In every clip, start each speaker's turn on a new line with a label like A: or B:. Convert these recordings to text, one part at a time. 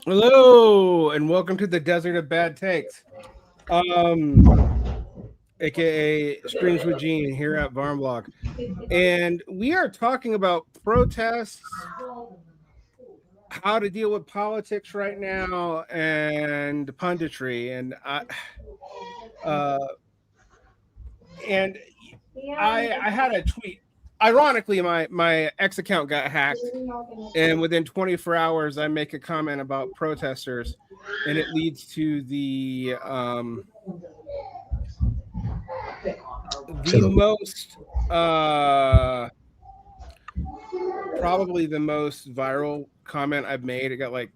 A: Hello, and welcome to the Desert of Bad Takes, aka Streams with Djene here at Varn Blog. And we are talking about protests, how to deal with politics right now, and punditry. Uh, and I had a tweet. Ironically, my X account got hacked, and within 24 hours, I make a comment about protesters, and it leads to the most probably the most viral comment I've made. It got like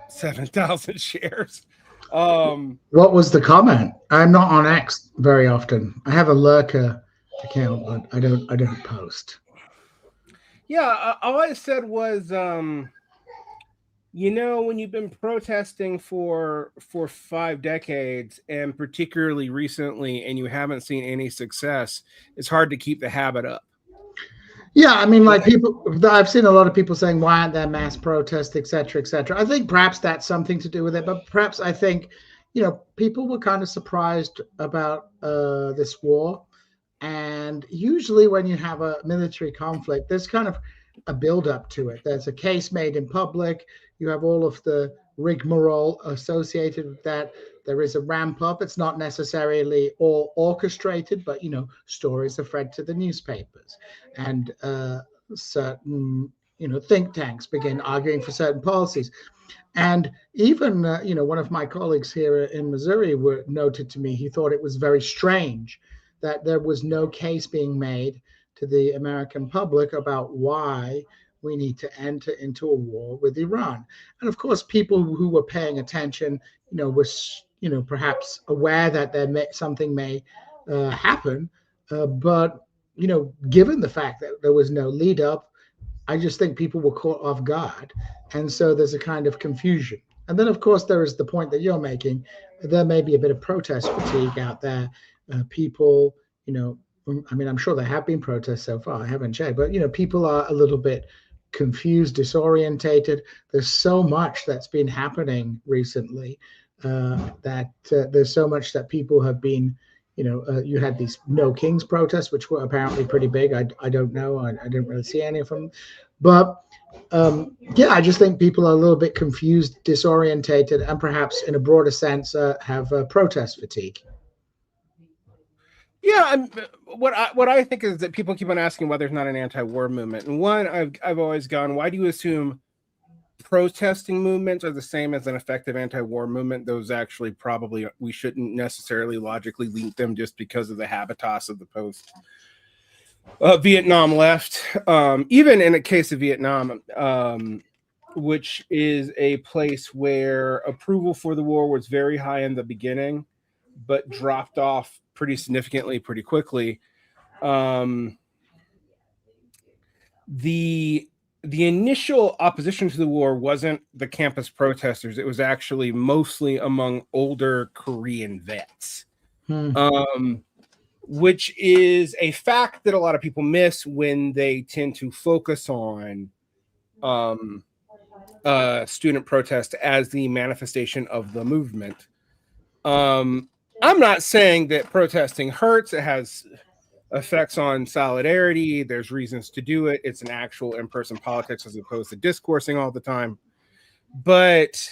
A: 7,000 shares.
B: What was the comment? I'm not on X very often. I have a lurker account, but I don't post.
A: Yeah, all I said was, when you've been protesting for 5 decades, and particularly recently, and you haven't seen any success, it's hard to keep the habit up.
B: Yeah, I mean, like people, I've seen a lot of people saying, why aren't there mass protests, et cetera, et cetera. I think perhaps that's something to do with it, but perhaps I think, people were kind of surprised about this war. And usually when you have a military conflict, there's kind of a build up to it. There's a case made in public. You have all of the rigmarole associated with that. There is a ramp up. It's not necessarily all orchestrated, but stories are fed to the newspapers, and certain think tanks begin arguing for certain policies. And even one of my colleagues here in Missouri noted to me he thought it was very strange that there was no case being made to the American public about why we need to enter into a war with Iran. And of course, people who were paying attention, were perhaps aware that something may happen, but given the fact that there was no lead up, I just think people were caught off guard, and so there's a kind of confusion. And then, of course, there is the point that you're making. There may be a bit of protest fatigue out there. People, I mean, I'm sure there have been protests so far. I haven't checked, but people are a little bit confused, disorientated. There's so much that's been happening recently that there's so much that people have been. You had these No Kings protests, which were apparently pretty big. I don't know. I didn't really see any of them, but I just think people are a little bit confused, disorientated, and perhaps, in a broader sense, have protest fatigue.
A: Yeah, what I think is that people keep on asking why there's not an anti-war movement. And one, I've always gone, why do you assume protesting movements are the same as an effective anti-war movement? Those actually probably we shouldn't necessarily logically link them just because of the habitus of the post Vietnam left. Even in the case of Vietnam, which is a place where approval for the war was very high in the beginning, but dropped off pretty significantly pretty quickly. The initial opposition to the war wasn't the campus protesters. It was actually mostly among older Korean vets, which is a fact that a lot of people miss when they tend to focus on student protest as the manifestation of the movement. I'm not saying that protesting hurts. It has effects on solidarity. There's reasons to do it. It's an actual in-person politics as opposed to discoursing all the time. But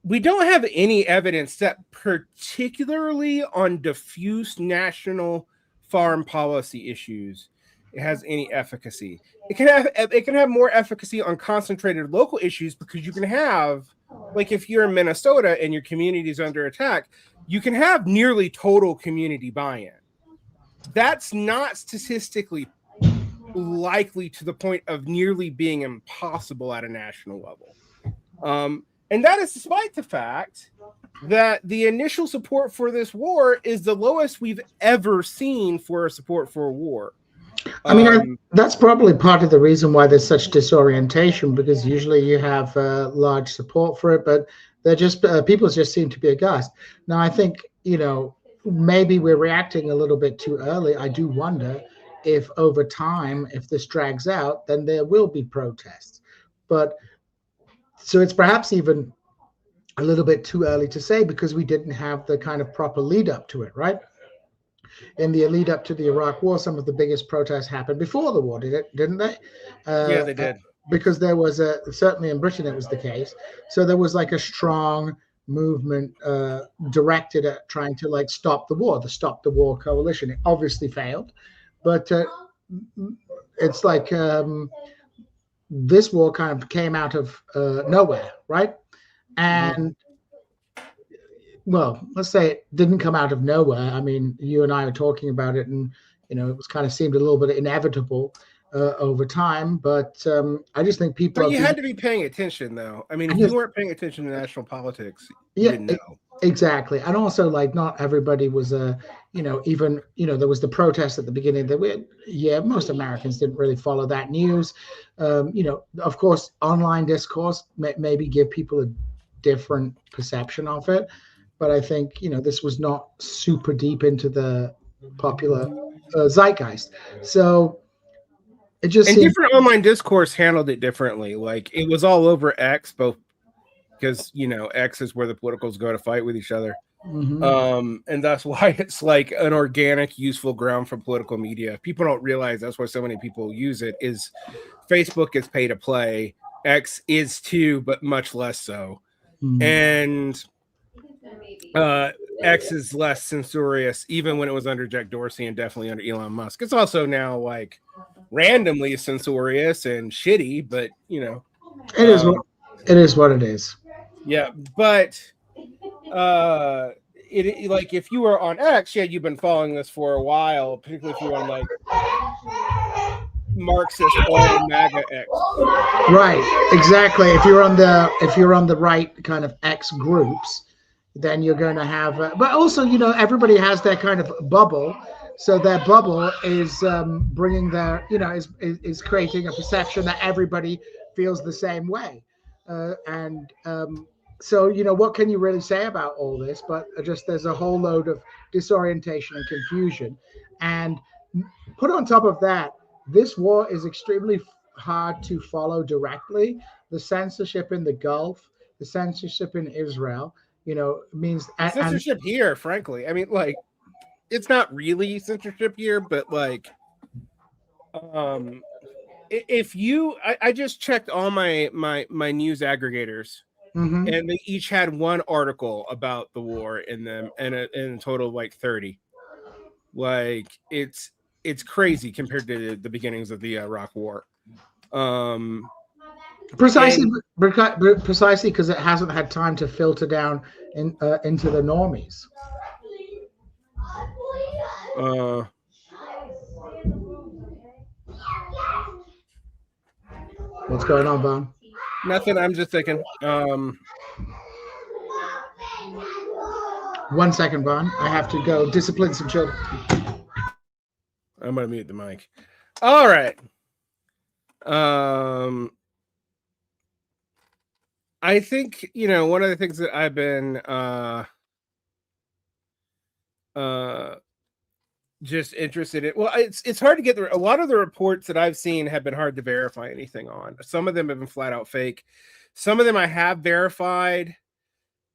A: we don't have any evidence that particularly on diffuse national foreign policy issues, it has any efficacy. It can have more efficacy on concentrated local issues, because you can have, like, if you're in Minnesota and your community is under attack, you can have nearly total community buy-in. That's not statistically likely to the point of nearly being impossible at a national level. And that is despite the fact that the initial support for this war is the lowest we've ever seen for a support for a war.
B: I mean, that's probably part of the reason why there's such disorientation, because usually you have large support for it, but they're just people just seem to be aghast. Now, I think, maybe we're reacting a little bit too early. I do wonder if over time, if this drags out, then there will be protests. But So it's perhaps even a little bit too early to say because we didn't have the kind of proper lead up to it, right? In the lead up to the Iraq War, some of the biggest protests happened before the war, didn't they?
A: Yeah, they did.
B: Because there was certainly in Britain it was the case. So there was like a strong movement directed at trying to like stop the war, the Stop the War coalition. It obviously failed, but it's like this war kind of came out of nowhere, right? And well, let's say it didn't come out of nowhere. I mean, you and I were talking about it, and it was kind of seemed a little bit inevitable over time. But I just think people.
A: But you had to be paying attention, though. I mean, if you weren't paying attention to national politics, you didn't know.
B: Exactly, and also like not everybody was even there was the protest at the beginning that most Americans didn't really follow that news. Of course, online discourse maybe give people a different perception of it. But I think, this was not super deep into the popular zeitgeist. So it just seemed...
A: different online discourse handled it differently. Like it was all over X, both because, X is where the politicals go to fight with each other. Mm-hmm. And that's why it's like an organic, useful ground for political media. People don't realize that's why so many people use it is Facebook is pay to play. X is too, but much less so. Mm-hmm. And X is less censorious, even when it was under Jack Dorsey and definitely under Elon Musk. It's also now like randomly censorious and shitty, but
B: it is what it is.
A: Yeah, but it like if you were on X, you've been following this for a while, particularly if you were on like Marxist or MAGA X.
B: Right, exactly. If you're on the right kind of X groups, then you're going to have, but also, everybody has their kind of bubble. So their bubble is bringing their, is creating a perception that everybody feels the same way. So, what can you really say about all this? But just there's a whole load of disorientation and confusion. And put on top of that, this war is extremely hard to follow directly. The censorship in the Gulf, the censorship in Israel, means
A: censorship here, frankly. I mean, like, it's not really censorship here, but like, if you, I just checked all my news aggregators, mm-hmm. and they each had one article about the war in them, and in a total of like 30. Like, it's crazy compared to the beginnings of the Iraq War.
B: Precisely because it hasn't had time to filter down into the normies. What's going on, Varn?
A: Nothing. I'm just thinking.
B: 1 second, Varn. I have to go discipline some children.
A: I'm gonna mute the mic. All right. I think, one of the things that I've been just interested in. Well, it's hard to get a lot of the reports that I've seen have been hard to verify anything on. Some of them have been flat out fake. Some of them I have verified.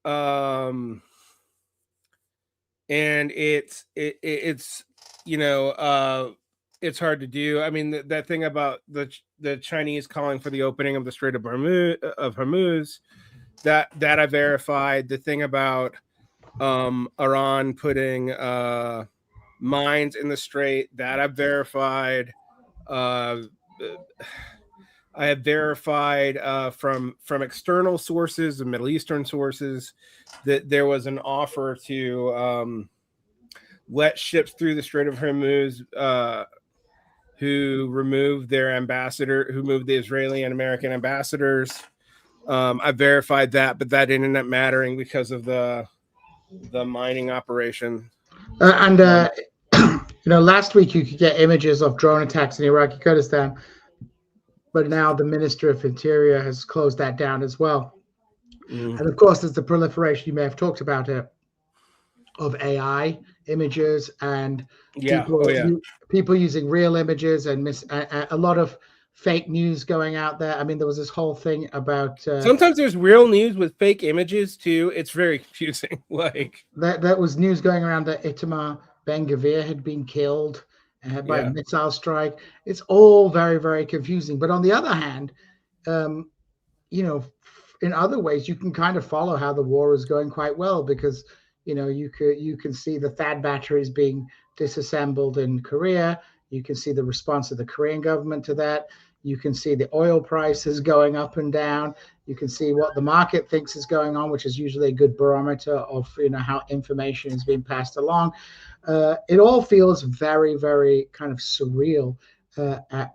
A: And it's hard to do. I mean, that thing about the Chinese calling for the opening of the Strait of Hormuz, that I verified. The thing about Iran putting mines in the strait, that I've verified. I have verified from external sources, the Middle Eastern sources, that there was an offer to let ships through the Strait of Hormuz who removed moved the Israeli and American ambassadors. I verified that, but that didn't end up mattering because of the mining operation.
B: Last week you could get images of drone attacks in Iraqi Kurdistan, but now the Minister of Interior has closed that down as well. Mm. And of course, there's the proliferation, you may have talked about it, of AI images and people using real images and a lot of fake news going out there. I mean, there was this whole thing about
A: sometimes there's real news with fake images too. It's very confusing. Like
B: that was news going around that Itamar Ben Gvir had been killed by a missile strike. It's all very, very confusing. But on the other hand, in other ways, you can kind of follow how the war is going quite well, because you can see the THAAD batteries being disassembled in Korea. You can see the response of the Korean government to that. You can see the oil prices going up and down. You can see what the market thinks is going on, which is usually a good barometer of how information is being passed along. It all feels very, very kind of surreal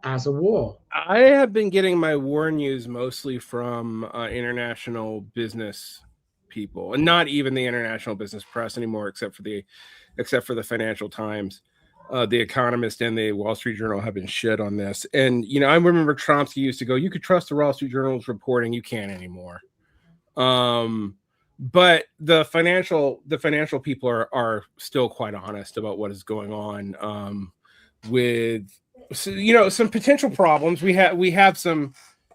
B: as a war.
A: I have been getting my war news mostly from international business people, and not even the international business press anymore, except for the Financial Times. The Economist and the Wall Street Journal have been shit on this. And, I remember Chomsky used to go, you could trust the Wall Street Journal's reporting. You can't anymore. But the financial people are still quite honest about what is going on with, some potential problems. We have some,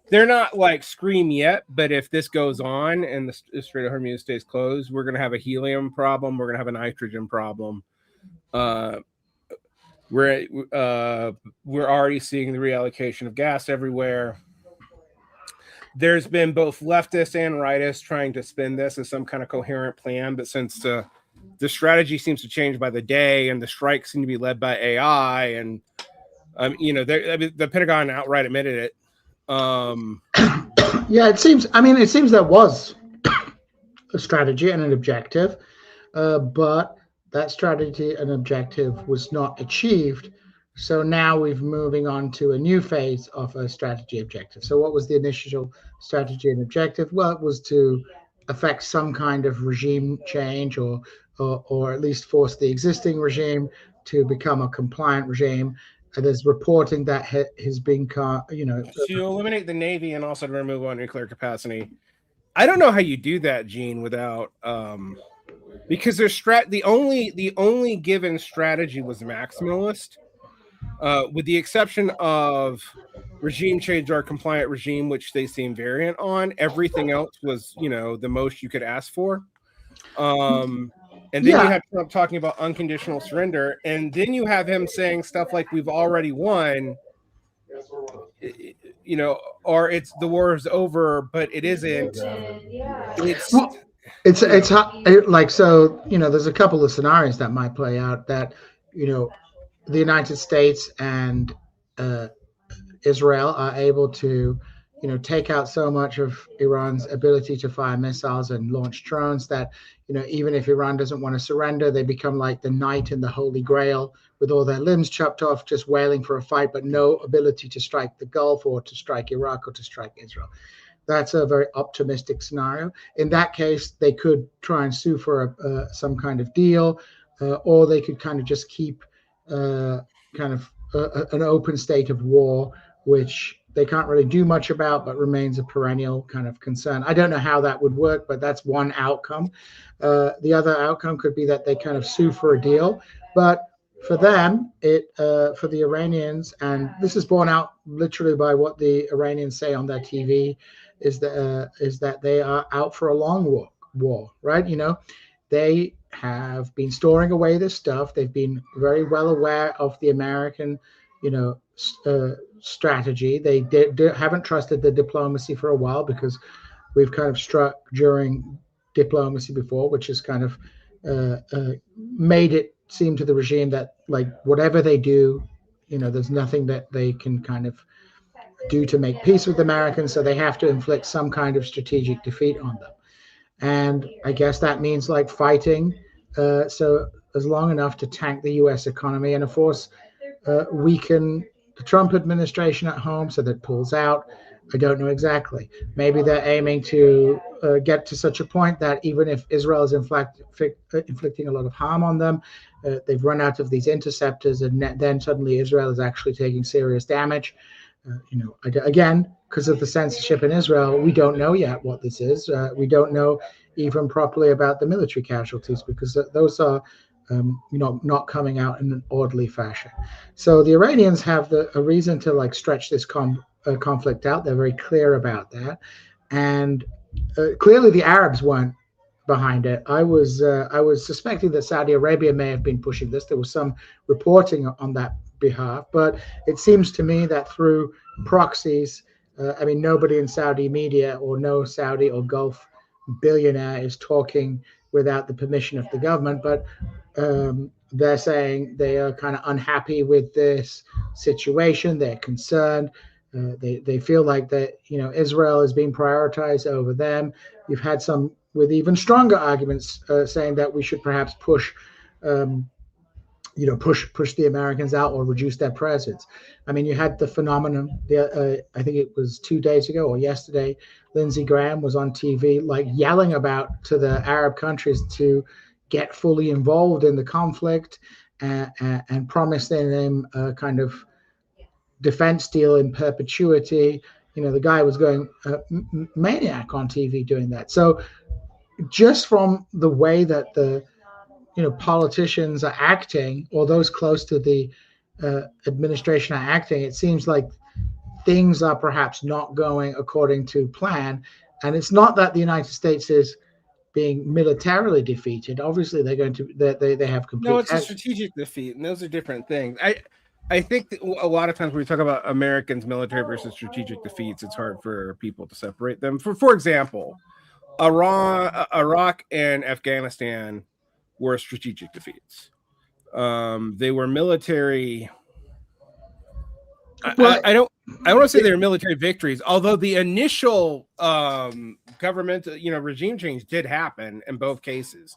A: they're not like scream yet, but if this goes on and the Strait of Hormuz stays closed, we're going to have a helium problem. We're going to have a nitrogen problem. We're already seeing the reallocation of gas everywhere. There's been both leftists and rightists trying to spin this as some kind of coherent plan, but since the strategy seems to change by the day, and the strikes seem to be led by AI, and the Pentagon outright admitted it.
B: Yeah, it seems that was a strategy and an objective, but that strategy and objective was not achieved. So now we're moving on to a new phase of a strategy objective. So what was the initial strategy and objective? Well, it was to affect some kind of regime change, or at least force the existing regime to become a compliant regime. There's reporting that has been,
A: to eliminate the Navy and also to remove all nuclear capacity. I don't know how you do that, Djene, without because there's the only given strategy was maximalist, with the exception of regime change or compliant regime, which they seem variant on. Everything else was, the most you could ask for. And then you have Trump talking about unconditional surrender, and then you have him saying stuff like "we've already won," or "it's the war is over," but it isn't.
B: It's like, so there's a couple of scenarios that might play out, that the United States and Israel are able to take out so much of Iran's ability to fire missiles and launch drones that even if Iran doesn't want to surrender, they become like the knight in the Holy Grail, with all their limbs chopped off, just wailing for a fight, but no ability to strike the Gulf or to strike Iraq or to strike Israel. That's a very optimistic scenario. In that case, they could try and sue for some kind of deal, or they could kind of just keep an open state of war, which they can't really do much about, but remains a perennial kind of concern. I don't know how that would work, but that's one outcome. The other outcome could be that they kind of sue for a deal, but for them, for the Iranians, and this is borne out literally by what the Iranians say on their TV, is that they are out for a long war, right? They have been storing away this stuff. They've been very well aware of the American, strategy. They haven't trusted the diplomacy for a while, because we've kind of struck during diplomacy before, which has kind of made it seem to the regime that, like, whatever they do, there's nothing that they can kind of do to make peace with Americans, so they have to inflict some kind of strategic defeat on them. And I guess that means like fighting so as long enough to tank the US economy and, of course, weaken the Trump administration at home so that it pulls out. I don't know exactly. Maybe they're aiming to get to such a point that even if Israel is inflicting a lot of harm on them, they've run out of these interceptors, and then suddenly Israel is actually taking serious damage. Again, because of the censorship in Israel, we don't know yet what this is. We don't know even properly about the military casualties, because those are not coming out in an orderly fashion. So the Iranians have a reason to like stretch this conflict out. They're very clear about that, and clearly the Arabs weren't behind it. I was suspecting that Saudi Arabia may have been pushing this. There was some reporting on that behalf, but it seems to me that through proxies, I mean, nobody in Saudi media or no Saudi or Gulf billionaire is talking without the permission of the government, but they're saying they are kind of unhappy with this situation. They're concerned. They feel like that Israel is being prioritized over them. You've had some with even stronger arguments saying that we should perhaps push the Americans out or reduce their presence. I mean, you had the phenomenon. I think it was 2 days ago or yesterday. Lindsey Graham was on TV, like yelling about to the Arab countries to get fully involved in the conflict and promising them a kind of defense deal in perpetuity. The guy was going maniac on TV doing that. So just from the way that the politicians are acting, or those close to the administration are acting, it seems like things are perhaps not going according to plan. And it's not that the United States is being militarily defeated. Obviously, they're going to they have complete.
A: No, it's a strategic defeat, and those are different things. I think that a lot of times when we talk about Americans' military versus strategic defeats, it's hard for people to separate them. For example, Iraq and Afghanistan were strategic defeats. They were military.
B: Well,
A: I don't want to say they were military victories, although the initial government, regime change did happen in both cases.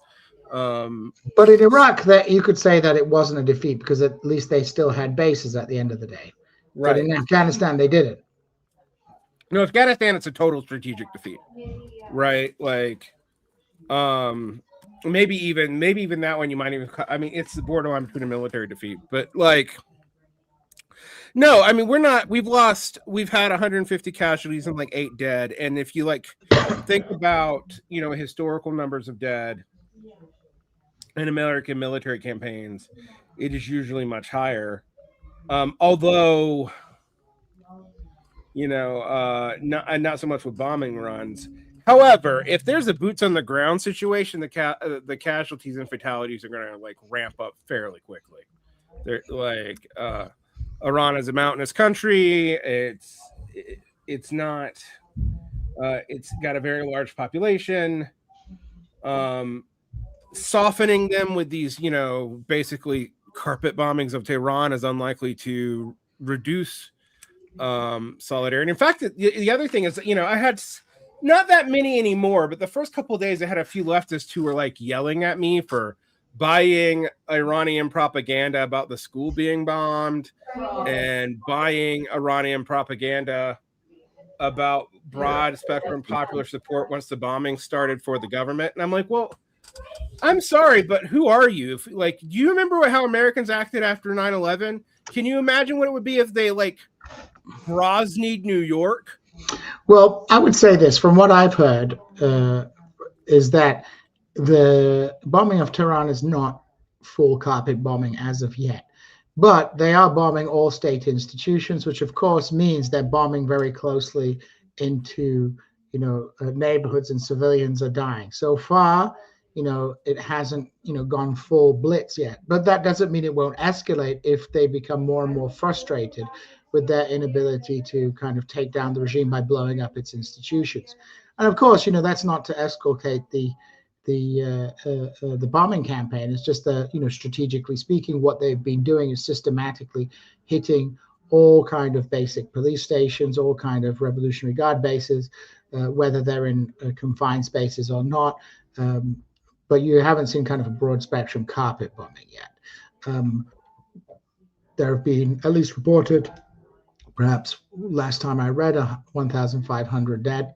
B: But in Iraq, that you could say that it wasn't a defeat because at least they still had bases at the end of the day. Right. But in Afghanistan, they didn't.
A: No, Afghanistan, it's a total strategic defeat, right? Like, maybe even that one you might even. I mean, it's the borderline between a military defeat, but like, no, I mean we've had 150 casualties and like 8 dead, and if you like think about historical numbers of dead in American military campaigns, it is usually much higher. Although, not so much with bombing runs. However, if there's a boots on the ground situation, the casualties and fatalities are going to like ramp up fairly quickly. They're like Iran is a mountainous country. It's not. It's got a very large population. Softening them with these, basically carpet bombings of Tehran is unlikely to reduce solidarity. In fact, the other thing is, I had not that many anymore, but the first couple of days I had a few leftists who were like yelling at me for buying Iranian propaganda about the school being bombed and buying Iranian propaganda about broad spectrum popular support once the bombing started for the government. And I'm like, well, I'm sorry, but who are you? Do you remember how Americans acted after 9/11? Can you imagine what it would be if they Grozny'd New York?
B: Well, I would say this, from what I've heard, is that the bombing of Tehran is not full carpet bombing as of yet, but they are bombing all state institutions, which of course means they're bombing very closely into, neighborhoods, and civilians are dying. So far, it hasn't, gone full blitz yet, but that doesn't mean it won't escalate if they become more and more frustrated with their inability to kind of take down the regime by blowing up its institutions. And of course, that's not to exculpate the bombing campaign. It's just that, strategically speaking, what they've been doing is systematically hitting all kind of basic police stations, all kind of Revolutionary Guard bases, whether they're in confined spaces or not. But you haven't seen kind of a broad spectrum carpet bombing yet. There have been, at least reported, perhaps last time I read, 1,500 dead.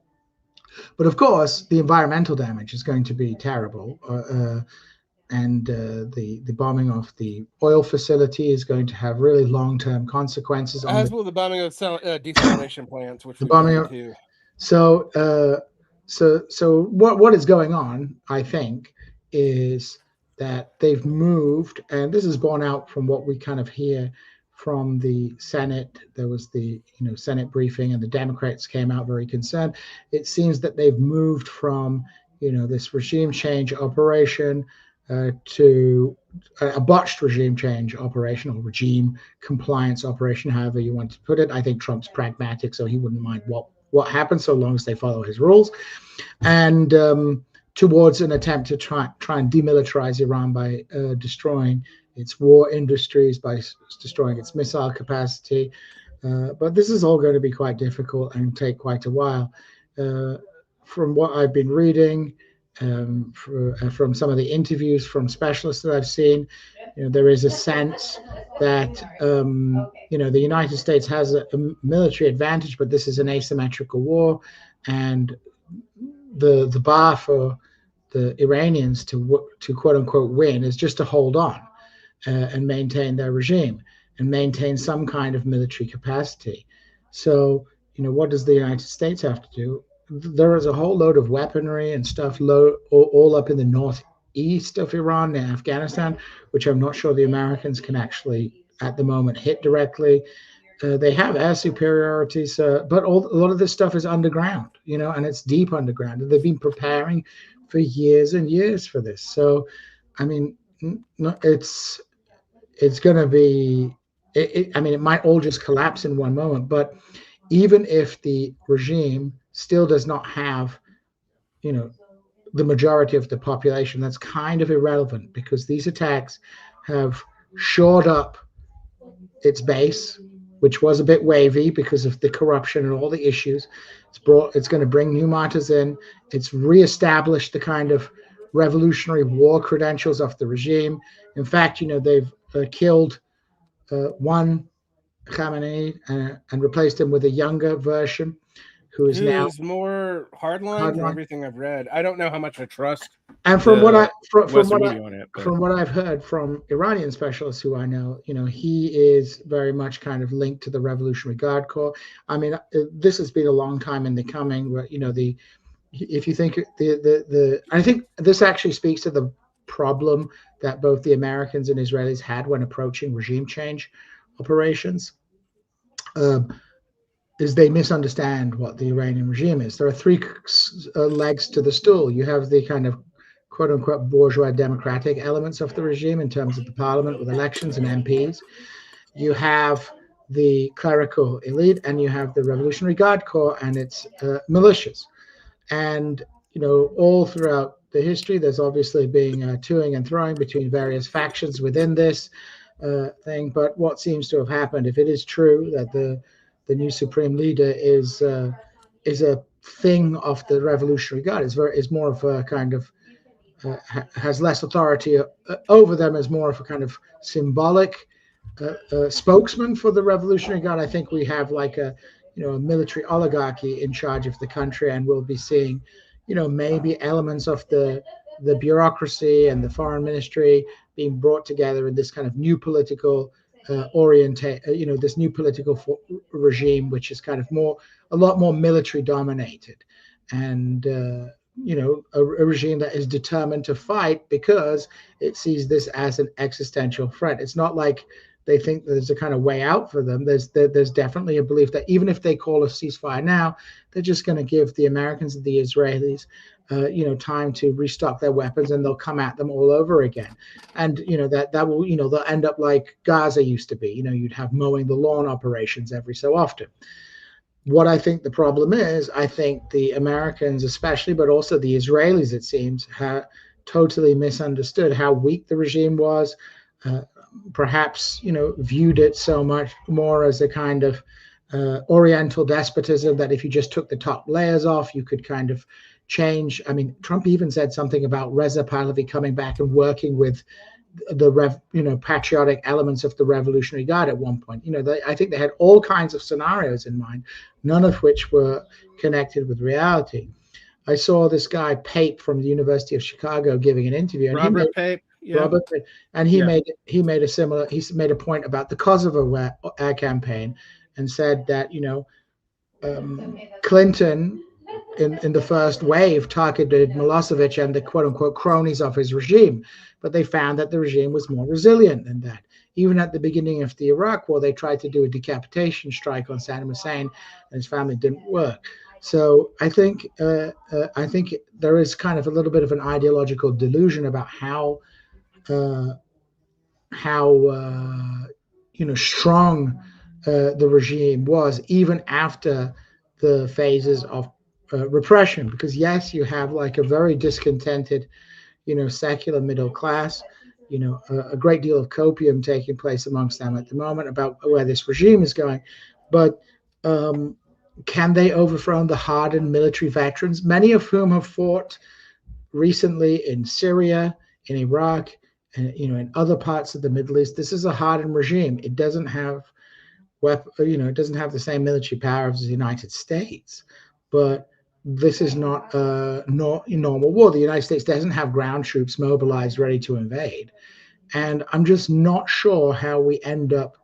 B: But of course, the environmental damage is going to be terrible. And the bombing of the oil facility is going to have really long-term consequences.
A: As will the bombing of desalination plants, which
B: the bombing of, too. So what is going on, I think, is that they've moved, and this is borne out from what we kind of hear from the Senate. There was the Senate briefing, and the Democrats came out very concerned. It seems that they've moved from this regime change operation to a botched regime change operation, or regime compliance operation, however you want to put it. I think Trump's pragmatic, so he wouldn't mind what happens so long as they follow his rules. And towards an attempt to try and demilitarize Iran by destroying its war industries, by destroying its missile capacity. But this is all going to be quite difficult and take quite a while. From what I've been reading, from some of the interviews from specialists that I've seen, there is a sense that the United States has a military advantage, but this is an asymmetrical war, and the bar for the Iranians to quote unquote win is just to hold on and maintain their regime and maintain some kind of military capacity. So, what does the United States have to do? There is a whole load of weaponry and stuff all up in the northeast of Iran and Afghanistan, which I'm not sure the Americans can actually at the moment hit directly. They have air superiorities, but a lot of this stuff is underground, and it's deep underground. And they've been preparing for years and years for this. So, I mean, it's going to be, it might all just collapse in one moment. But even if the regime still does not have, the majority of the population, that's kind of irrelevant, because these attacks have shored up its base, which was a bit wavy because of the corruption and all the issues. It's going to bring new martyrs in. It's reestablished the kind of revolutionary war credentials of the regime. In fact, they've killed one Khamenei and replaced him with a younger version who's now
A: more hardline from everything I've read. I don't know how much I trust.
B: And from what I've heard from Iranian specialists who I know, he is very much kind of linked to the Revolutionary Guard Corps. I mean, this has been a long time in the coming. Where if you think I think this actually speaks to the problem that both the Americans and Israelis had when approaching regime change operations. Is they misunderstand what the Iranian regime is. There are three legs to the stool. You have the kind of quote-unquote bourgeois democratic elements of the regime in terms of the parliament with elections and MPs. You have the clerical elite, and you have the Revolutionary Guard Corps and its militias. And, all throughout the history, there's obviously been toing and throwing between various factions within this thing. But what seems to have happened, if it is true that the new supreme leader is a thing of the Revolutionary Guard, is more of a kind of has less authority over them, as more of a kind of symbolic spokesman for the Revolutionary Guard. I think we have like a military oligarchy in charge of the country, and we'll be seeing maybe elements of the bureaucracy and the foreign ministry being brought together in this kind of new political this new political regime, which is kind of a lot more military dominated, and a regime that is determined to fight because it sees this as an existential threat. It's not like they think there's a kind of way out for them. There's definitely a belief that even if they call a ceasefire now, they're just going to give the Americans and the Israelis time to restock their weapons, and they'll come at them all over again. And that will they'll end up like Gaza used to be. You'd have mowing the lawn operations every so often. What I think the problem is, I think the Americans especially, but also the Israelis, it seems, have totally misunderstood how weak the regime was. Perhaps viewed it so much more as a kind of Oriental despotism, that if you just took the top layers off, you could kind of change. I mean, Trump even said something about Reza Pahlavi coming back and working with the patriotic elements of the Revolutionary Guard at one point. I think they had all kinds of scenarios in mind, none of which were connected with reality. I saw this guy Pape from the University of Chicago giving an interview.
A: Robert Pape. Yeah.
B: Robert, and he made a point about the Kosovo air campaign, and said that Clinton in the first wave targeted Milosevic and the quote unquote cronies of his regime, but they found that the regime was more resilient than that. Even at the beginning of the Iraq War, they tried to do a decapitation strike on Saddam Hussein, and his family didn't work. So I think there is kind of a little bit of an ideological delusion about uh, how strong the regime was, even after the phases of repression. Because yes, you have like a very discontented, secular middle class. A great deal of copium taking place amongst them at the moment about where this regime is going. But can they overthrow the hardened military veterans, many of whom have fought recently in Syria, in Iraq, and in other parts of the Middle East? This is a hardened regime. It doesn't have it doesn't have the same military power as the United States, but this is not a normal war. The United States doesn't have ground troops mobilized ready to invade, and I'm just not sure how we end up.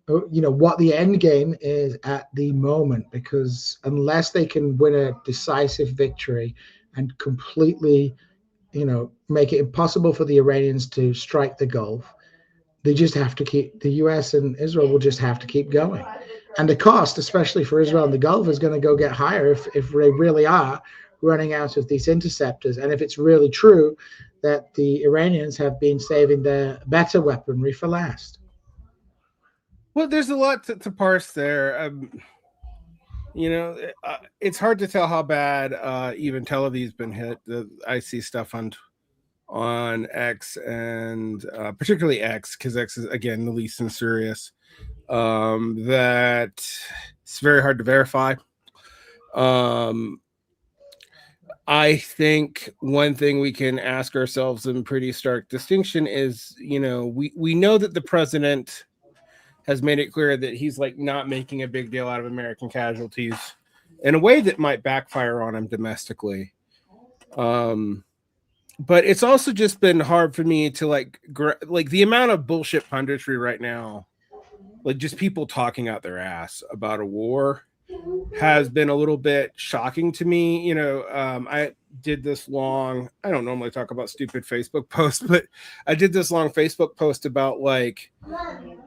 B: What the end game is at the moment, because unless they can win a decisive victory and completely make it impossible for the Iranians to strike the Gulf, they just have to keep, the US and Israel will just have to keep going. And the cost, especially for Israel and the Gulf, is going to go get higher if they really are running out of these interceptors. And if it's really true that the Iranians have been saving their better weaponry for last.
A: Well, there's a lot to parse there. It's hard to tell how bad even Tel Aviv's been hit. I see stuff on X and particularly X, because X is again the least serious. That it's very hard to verify. I think one thing we can ask ourselves in pretty stark distinction is, we know that the president has made it clear that he's like not making a big deal out of American casualties in a way that might backfire on him domestically. But it's also just been hard for me to like the amount of bullshit punditry right now, like just people talking out their ass about a war, has been a little bit shocking to me. I did this long, I don't normally talk about stupid Facebook posts, but I did this long Facebook post about like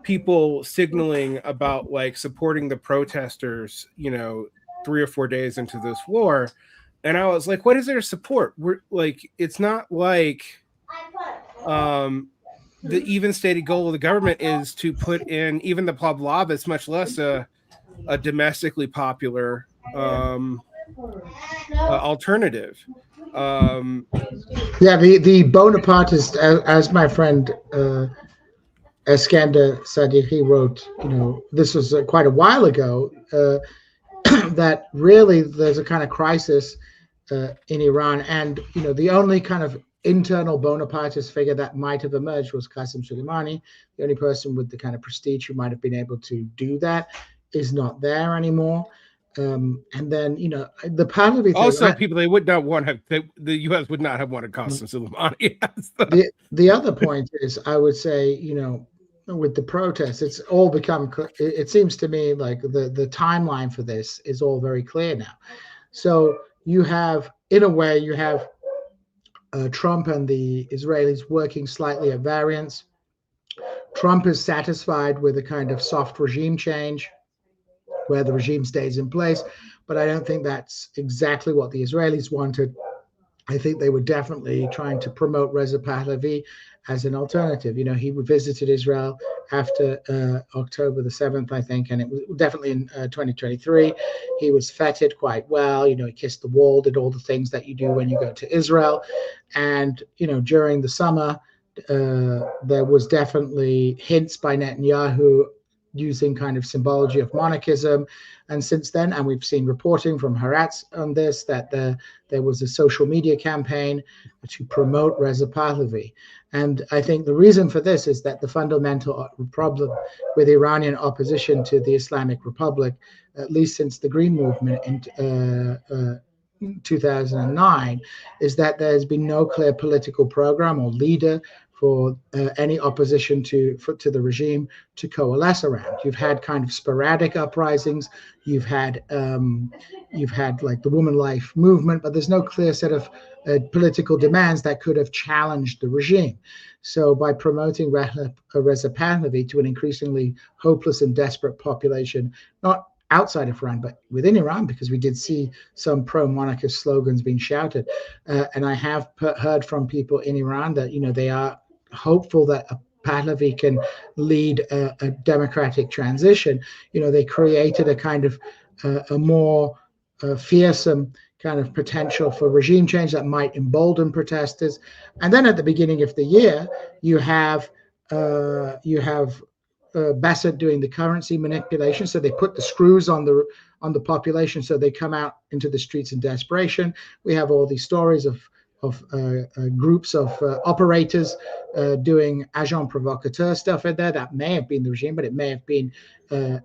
A: people signaling about like supporting the protesters, 3 or 4 days into this war. And I was like, what is their support? We're like, it's not like the even stated goal of the government is to put in even the Pavlovitz, much less a domestically popular alternative.
B: The Bonapartist, as my friend Eskander Sadiqi wrote, this was quite a while ago, that really there's a kind of crisis in Iran, and the only kind of internal Bonapartist figure that might have emerged was Qasem Soleimani. The only person with the kind of prestige who might have been able to do that is not there anymore. And then the Pahlavi
A: also people they would not want the U.S. would not have wanted Qasem Soleimani.
B: The other point is, I would say, with the protests, it's all become, it seems to me like the timeline for this is all very clear now. So you have, in a way, you have Trump and the Israelis working slightly at variance. Trump is satisfied with a kind of soft regime change where the regime stays in place, but I don't think that's exactly what the Israelis wanted. I think they were definitely trying to promote Reza Pahlavi as an alternative. He visited Israel after October the 7th, I think, and it was definitely in 2023. He was feted quite well. He kissed the wall, did all the things that you do when you go to Israel. And, during the summer, there was definitely hints by Netanyahu using kind of symbology of monarchism. And since then, and we've seen reporting from Haaretz on this, that there was a social media campaign to promote Reza Pahlavi. And I think the reason for this is that the fundamental problem with Iranian opposition to the Islamic Republic, at least since the Green Movement in 2009, is that there's been no clear political program or leader any opposition to the regime to coalesce around. You've had kind of sporadic uprisings. You've had like the woman life movement, but there's no clear set of political demands that could have challenged the regime. So by promoting Reza Pahlavi to an increasingly hopeless and desperate population, not outside of Iran, but within Iran, because we did see some pro-monarchist slogans being shouted. And I have heard from people in Iran that, they are hopeful that Pahlavi can lead a democratic transition. They created a kind of a more fearsome kind of potential for regime change that might embolden protesters. And then at the beginning of the year, you have Bassett doing the currency manipulation. So they put the screws on the population, so they come out into the streets in desperation. We have all these stories of groups of operators doing agent provocateur stuff in there. That may have been the regime, but it may have been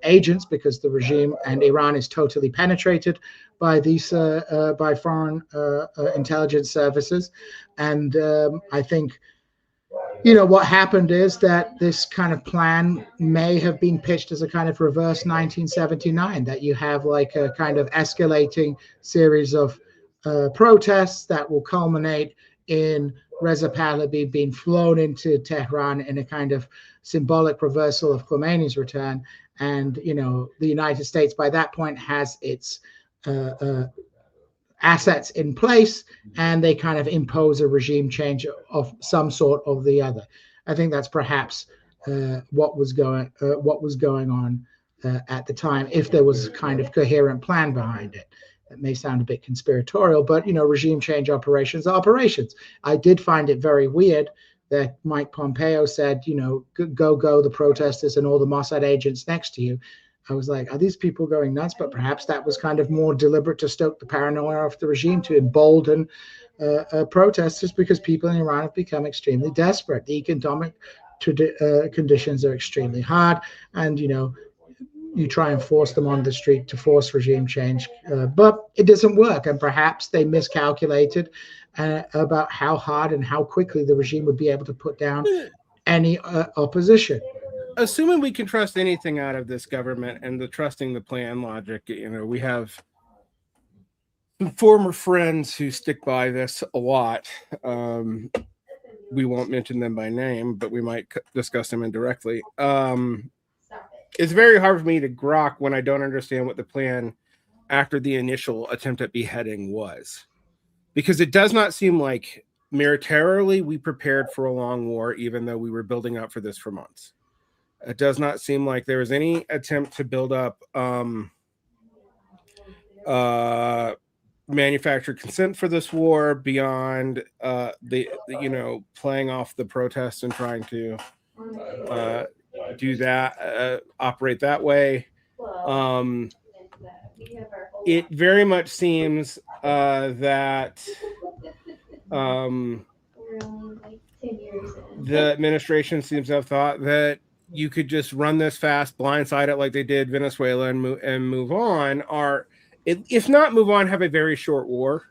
B: agents, because the regime and Iran is totally penetrated by these by foreign intelligence services. And I think what happened is that this kind of plan may have been pitched as a kind of reverse 1979, that you have like a kind of escalating series of protests that will culminate in Reza Pahlavi being flown into Tehran in a kind of symbolic reversal of Khomeini's return. And, the United States by that point has its assets in place, and they kind of impose a regime change of some sort or the other. I think that's perhaps what was going on at the time, if there was a kind of coherent plan behind it. It may sound a bit conspiratorial, but regime change operations are operations. I did find it very weird that Mike Pompeo said, go the protesters and all the Mossad agents next to you. I was like, are these people going nuts? But perhaps that was kind of more deliberate to stoke the paranoia of the regime, to embolden protesters, because people in Iran have become extremely desperate. The economic conditions are extremely hard, and you try and force them on the street to force regime change, but it doesn't work. And perhaps they miscalculated about how hard and how quickly the regime would be able to put down any opposition.
A: Assuming we can trust anything out of this government and the trusting the plan logic, we have some former friends who stick by this a lot. We won't mention them by name, but we might discuss them indirectly. It's very hard for me to grok when I don't understand what the plan after the initial attempt at beheading was, because it does not seem like militarily we prepared for a long war, even though we were building up for this for months. It does not seem like there was any attempt to build up manufactured consent for this war beyond the playing off the protests and trying to do that, operate that way. It very much seems that the administration seems to have thought that you could just run this fast, blindside it like they did Venezuela, and move on, or if not move on, have a very short war.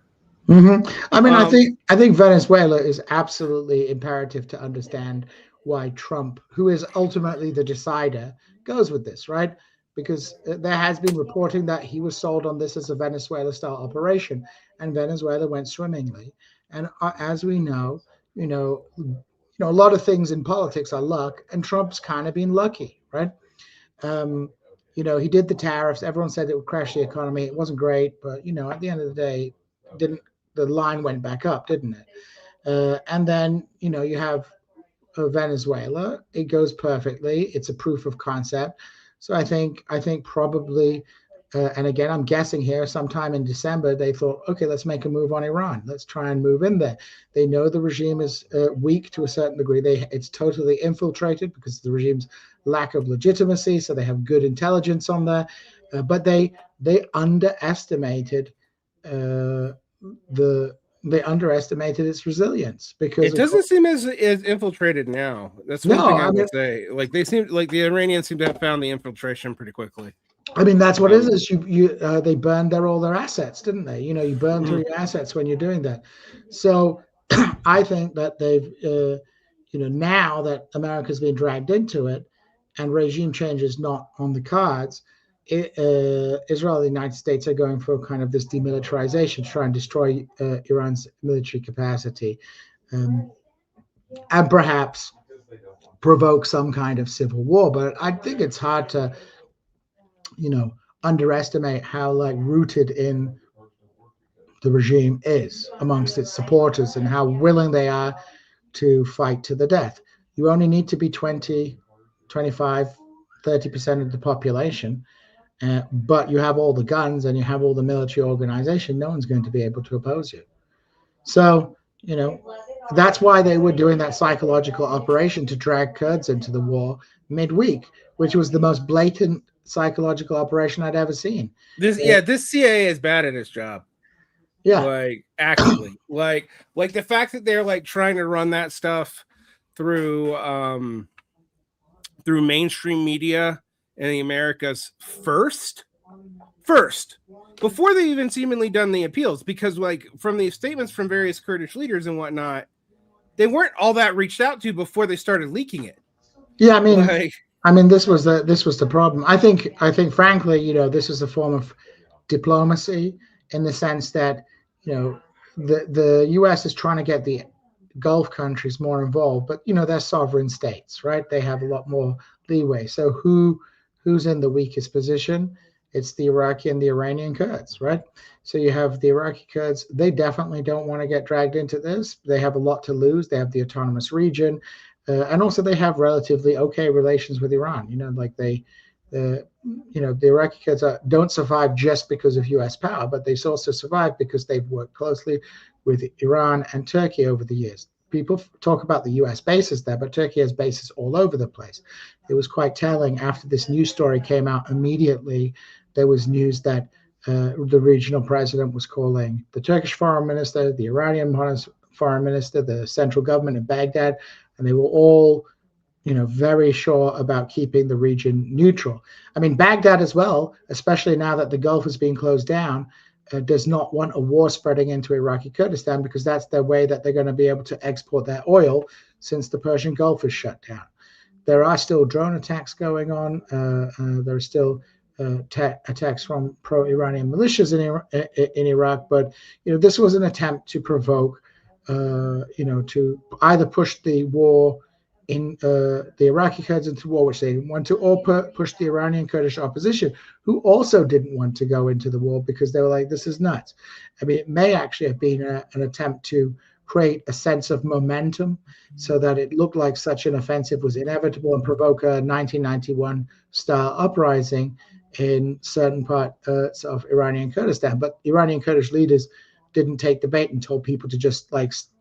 B: Mm-hmm. I mean, I think Venezuela is absolutely imperative to understand why Trump, who is ultimately the decider, goes with this, right? Because there has been reporting that he was sold on this as a Venezuela-style operation, and Venezuela went swimmingly. And as we know, a lot of things in politics are luck, and Trump's kind of been lucky, right? He did the tariffs. Everyone said it would crash the economy. It wasn't great, but at the end of the day, the line went back up, didn't it? And then you have Venezuela. It goes perfectly. It's a proof of concept. So I think probably. And again, I'm guessing here, sometime in December, they thought, okay, let's make a move on Iran. Let's try and move in there. They know the regime is weak to a certain degree. It's totally infiltrated because of the regime's lack of legitimacy. So they have good intelligence on there. But they underestimated underestimated its resilience, because
A: it doesn't seem as infiltrated now. That's one thing I would say. Like the Iranians seem to have found the infiltration pretty quickly.
B: I mean, that's what it is. They burned all their assets, didn't they? You burn through your assets when you're doing that. So I think that they've, now that America's been dragged into it and regime change is not on the cards, Israel and the United States are going for kind of this demilitarization to try and destroy Iran's military capacity, and perhaps provoke some kind of civil war. But I think it's hard to, underestimate how rooted in the regime is amongst its supporters and how willing they are to fight to the death. You only need to be 20, 25, 30% of the population, but you have all the guns and you have all the military organization. No one's going to be able to oppose you. So, that's why they were doing that psychological operation to drag Kurds into the war midweek, which was the most blatant psychological operation I'd ever seen.
A: This CIA is bad at its job.
B: Yeah,
A: actually, like the fact that they're trying to run that stuff through mainstream media in the Americas first before they even seemingly done the appeals, because from the statements from various Kurdish leaders and whatnot, they weren't all that reached out to before they started leaking it.
B: Yeah, I mean, this was the problem. I think frankly, this is a form of diplomacy in the sense that, the U.S. is trying to get the Gulf countries more involved, but they're sovereign states, right? They have a lot more leeway. So who's in the weakest position? It's the Iraqi and the Iranian Kurds, right? So you have the Iraqi Kurds. They definitely don't want to get dragged into this. They have a lot to lose. They have the autonomous region, and also they have relatively okay relations with Iran. The Iraqi Kurds don't survive just because of U.S. power, but they also survive because they've worked closely with Iran and Turkey over the years. People talk about the U.S. bases there, but Turkey has bases all over the place. It was quite telling after this news story came out. Immediately, there was news that the regional president was calling the Turkish foreign minister, the Iranian foreign minister, the central government in Baghdad, and they were all very sure about keeping the region neutral. I mean, Baghdad as well, especially now that the Gulf is being closed down, does not want a war spreading into Iraqi Kurdistan, because that's their way that they're going to be able to export their oil since the Persian Gulf is shut down. There are still drone attacks going on. There are still attacks from pro-Iranian militias in Iraq. But, this was an attempt to provoke, to either push the war in the Iraqi Kurds into war, which they didn't want to, or push the Iranian Kurdish opposition, who also didn't want to go into the war because they were like, this is nuts. I mean, it may actually have been an attempt to create a sense of momentum so that it looked like such an offensive was inevitable and provoke a 1991 style uprising in certain parts of Iranian Kurdistan. But Iranian Kurdish leaders didn't take the bait and told people to just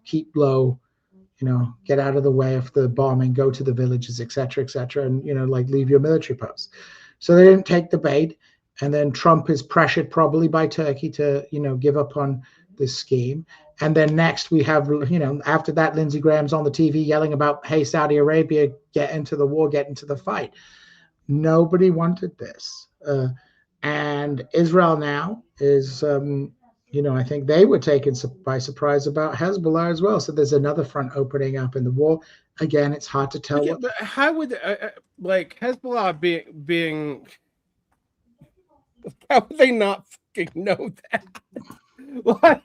B: keep low, get out of the way of the bombing, go to the villages, et cetera, and, leave your military posts. So they didn't take the bait. And then Trump is pressured probably by Turkey to, give up on this scheme. And then next we have, after that, Lindsey Graham's on the TV yelling about, hey, Saudi Arabia, get into the war, get into the fight. Nobody wanted this. And Israel now is, I think they were taken by surprise about Hezbollah as well. So there's another front opening up in the war. Again, it's hard to tell.
A: But how would Hezbollah being? How would they not fucking know that? I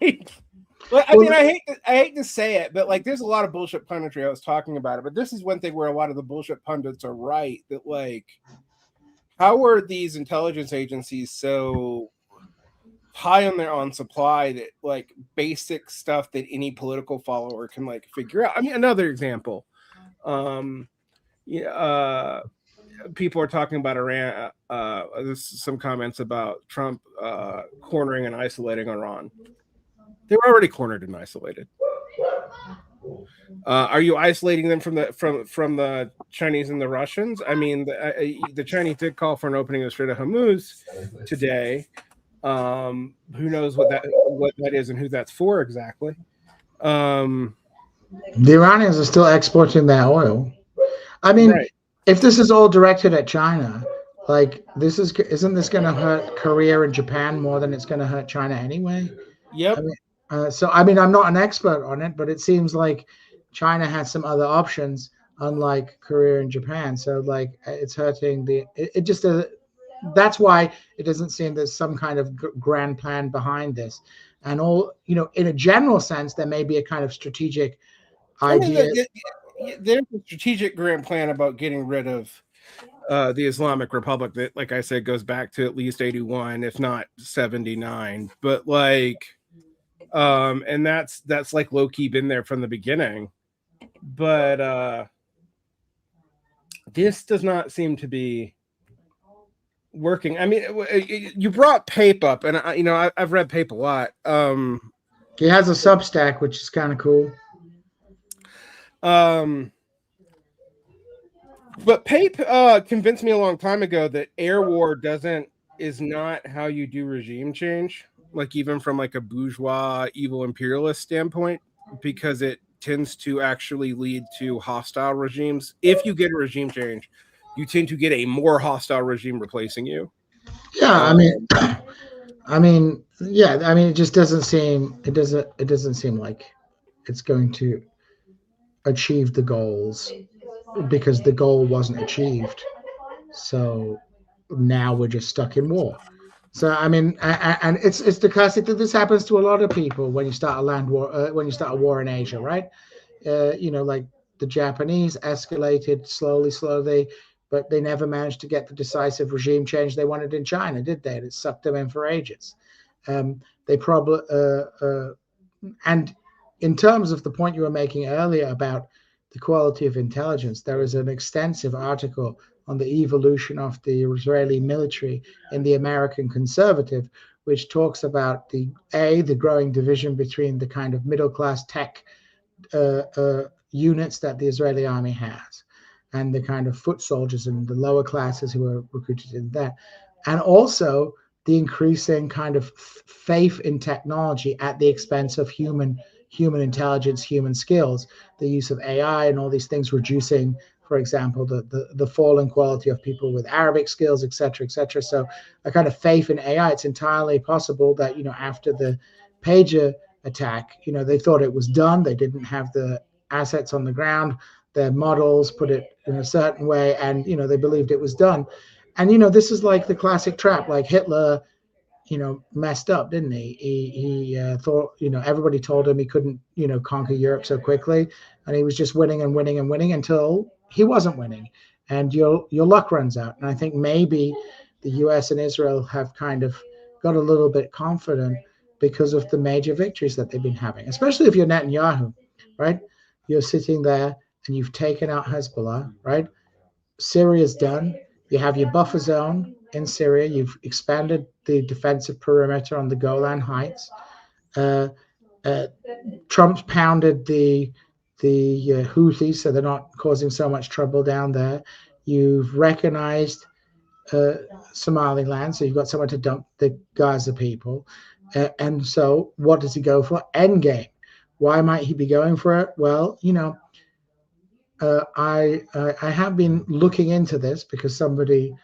A: hate to say it, but there's a lot of bullshit punditry. I was talking about it, but this is one thing where a lot of the bullshit pundits are right. That how are these intelligence agencies so high on supply that basic stuff that any political follower can figure out? I mean, another example, people are talking about Iran. There's some comments about Trump cornering and isolating Iran. They were already cornered and isolated. Are you isolating them from the Chinese and the Russians? I mean, the Chinese did call for an opening of the Strait of Hormuz today. Who knows what that is and who that's for exactly.
B: The Iranians are still exporting their oil. I mean, right. If this is all directed at China, isn't this going to hurt Korea and Japan more than it's going to hurt China anyway?
A: Yep.
B: I'm not an expert on it, but it seems like China has some other options, unlike Korea and Japan. So like it's hurting it just that's why it doesn't seem there's some kind of grand plan behind this. And all, in a general sense, there may be a kind of strategic idea.
A: There's a strategic grand plan about getting rid of the Islamic Republic that, like I said, goes back to at least 81, if not 79. But and that's like low key been there from the beginning. But this does not seem to be working. I mean, you brought Pape up, and I've read Pape a lot.
B: He has a Substack, which is kind of cool.
A: But Pape convinced me a long time ago that air war is not how you do regime change, like even from like a bourgeois evil imperialist standpoint, because it tends to actually lead to hostile regimes. If you get a regime change, you tend to get a more hostile regime replacing you.
B: Yeah, it just doesn't seem like it's going to achieve the goals, because the goal wasn't achieved. So now we're just stuck in war. So I mean, and it's the classic that this happens to a lot of people when you start a land war, when you start a war in Asia, right? Like the Japanese escalated slowly, but they never managed to get the decisive regime change they wanted in China, did they? It sucked them in for ages. They probably and in terms of the point you were making earlier about the quality of intelligence, there is an extensive article on the evolution of the Israeli military in the American Conservative, which talks about the growing division between the kind of middle class tech units that the Israeli army has, and the kind of foot soldiers and the lower classes who are recruited in that, and also the increasing kind of faith in technology at the expense of human intelligence, human skills, the use of AI and all these things reducing, for example, the falling quality of people with Arabic skills, et cetera, et cetera. So a kind of faith in AI. It's entirely possible that, after the pager attack, they thought it was done. They didn't have the assets on the ground. Their models put it in a certain way, and, they believed it was done. And, this is like the classic trap, like Hitler, messed up, didn't he? He thought, everybody told him he couldn't, conquer Europe so quickly, and he was just winning and winning and winning until he wasn't winning, and your luck runs out. And I think maybe the U.S. and Israel have kind of got a little bit confident because of the major victories that they've been having, especially if you're Netanyahu, right? You're sitting there and you've taken out Hezbollah, right? Syria's done. You have your buffer zone in Syria. You've expanded the defensive perimeter on the Golan Heights. Trump's pounded the Houthis, so they're not causing so much trouble down there. You've recognized Somaliland, so you've got somewhere to dump the Gaza people. And so what does he go for? Endgame. Why might he be going for it? Well, I have been looking into this because somebody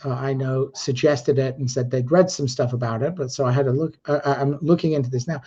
B: I know suggested it and said they'd read some stuff about it. But so I had a look. I'm looking into this now.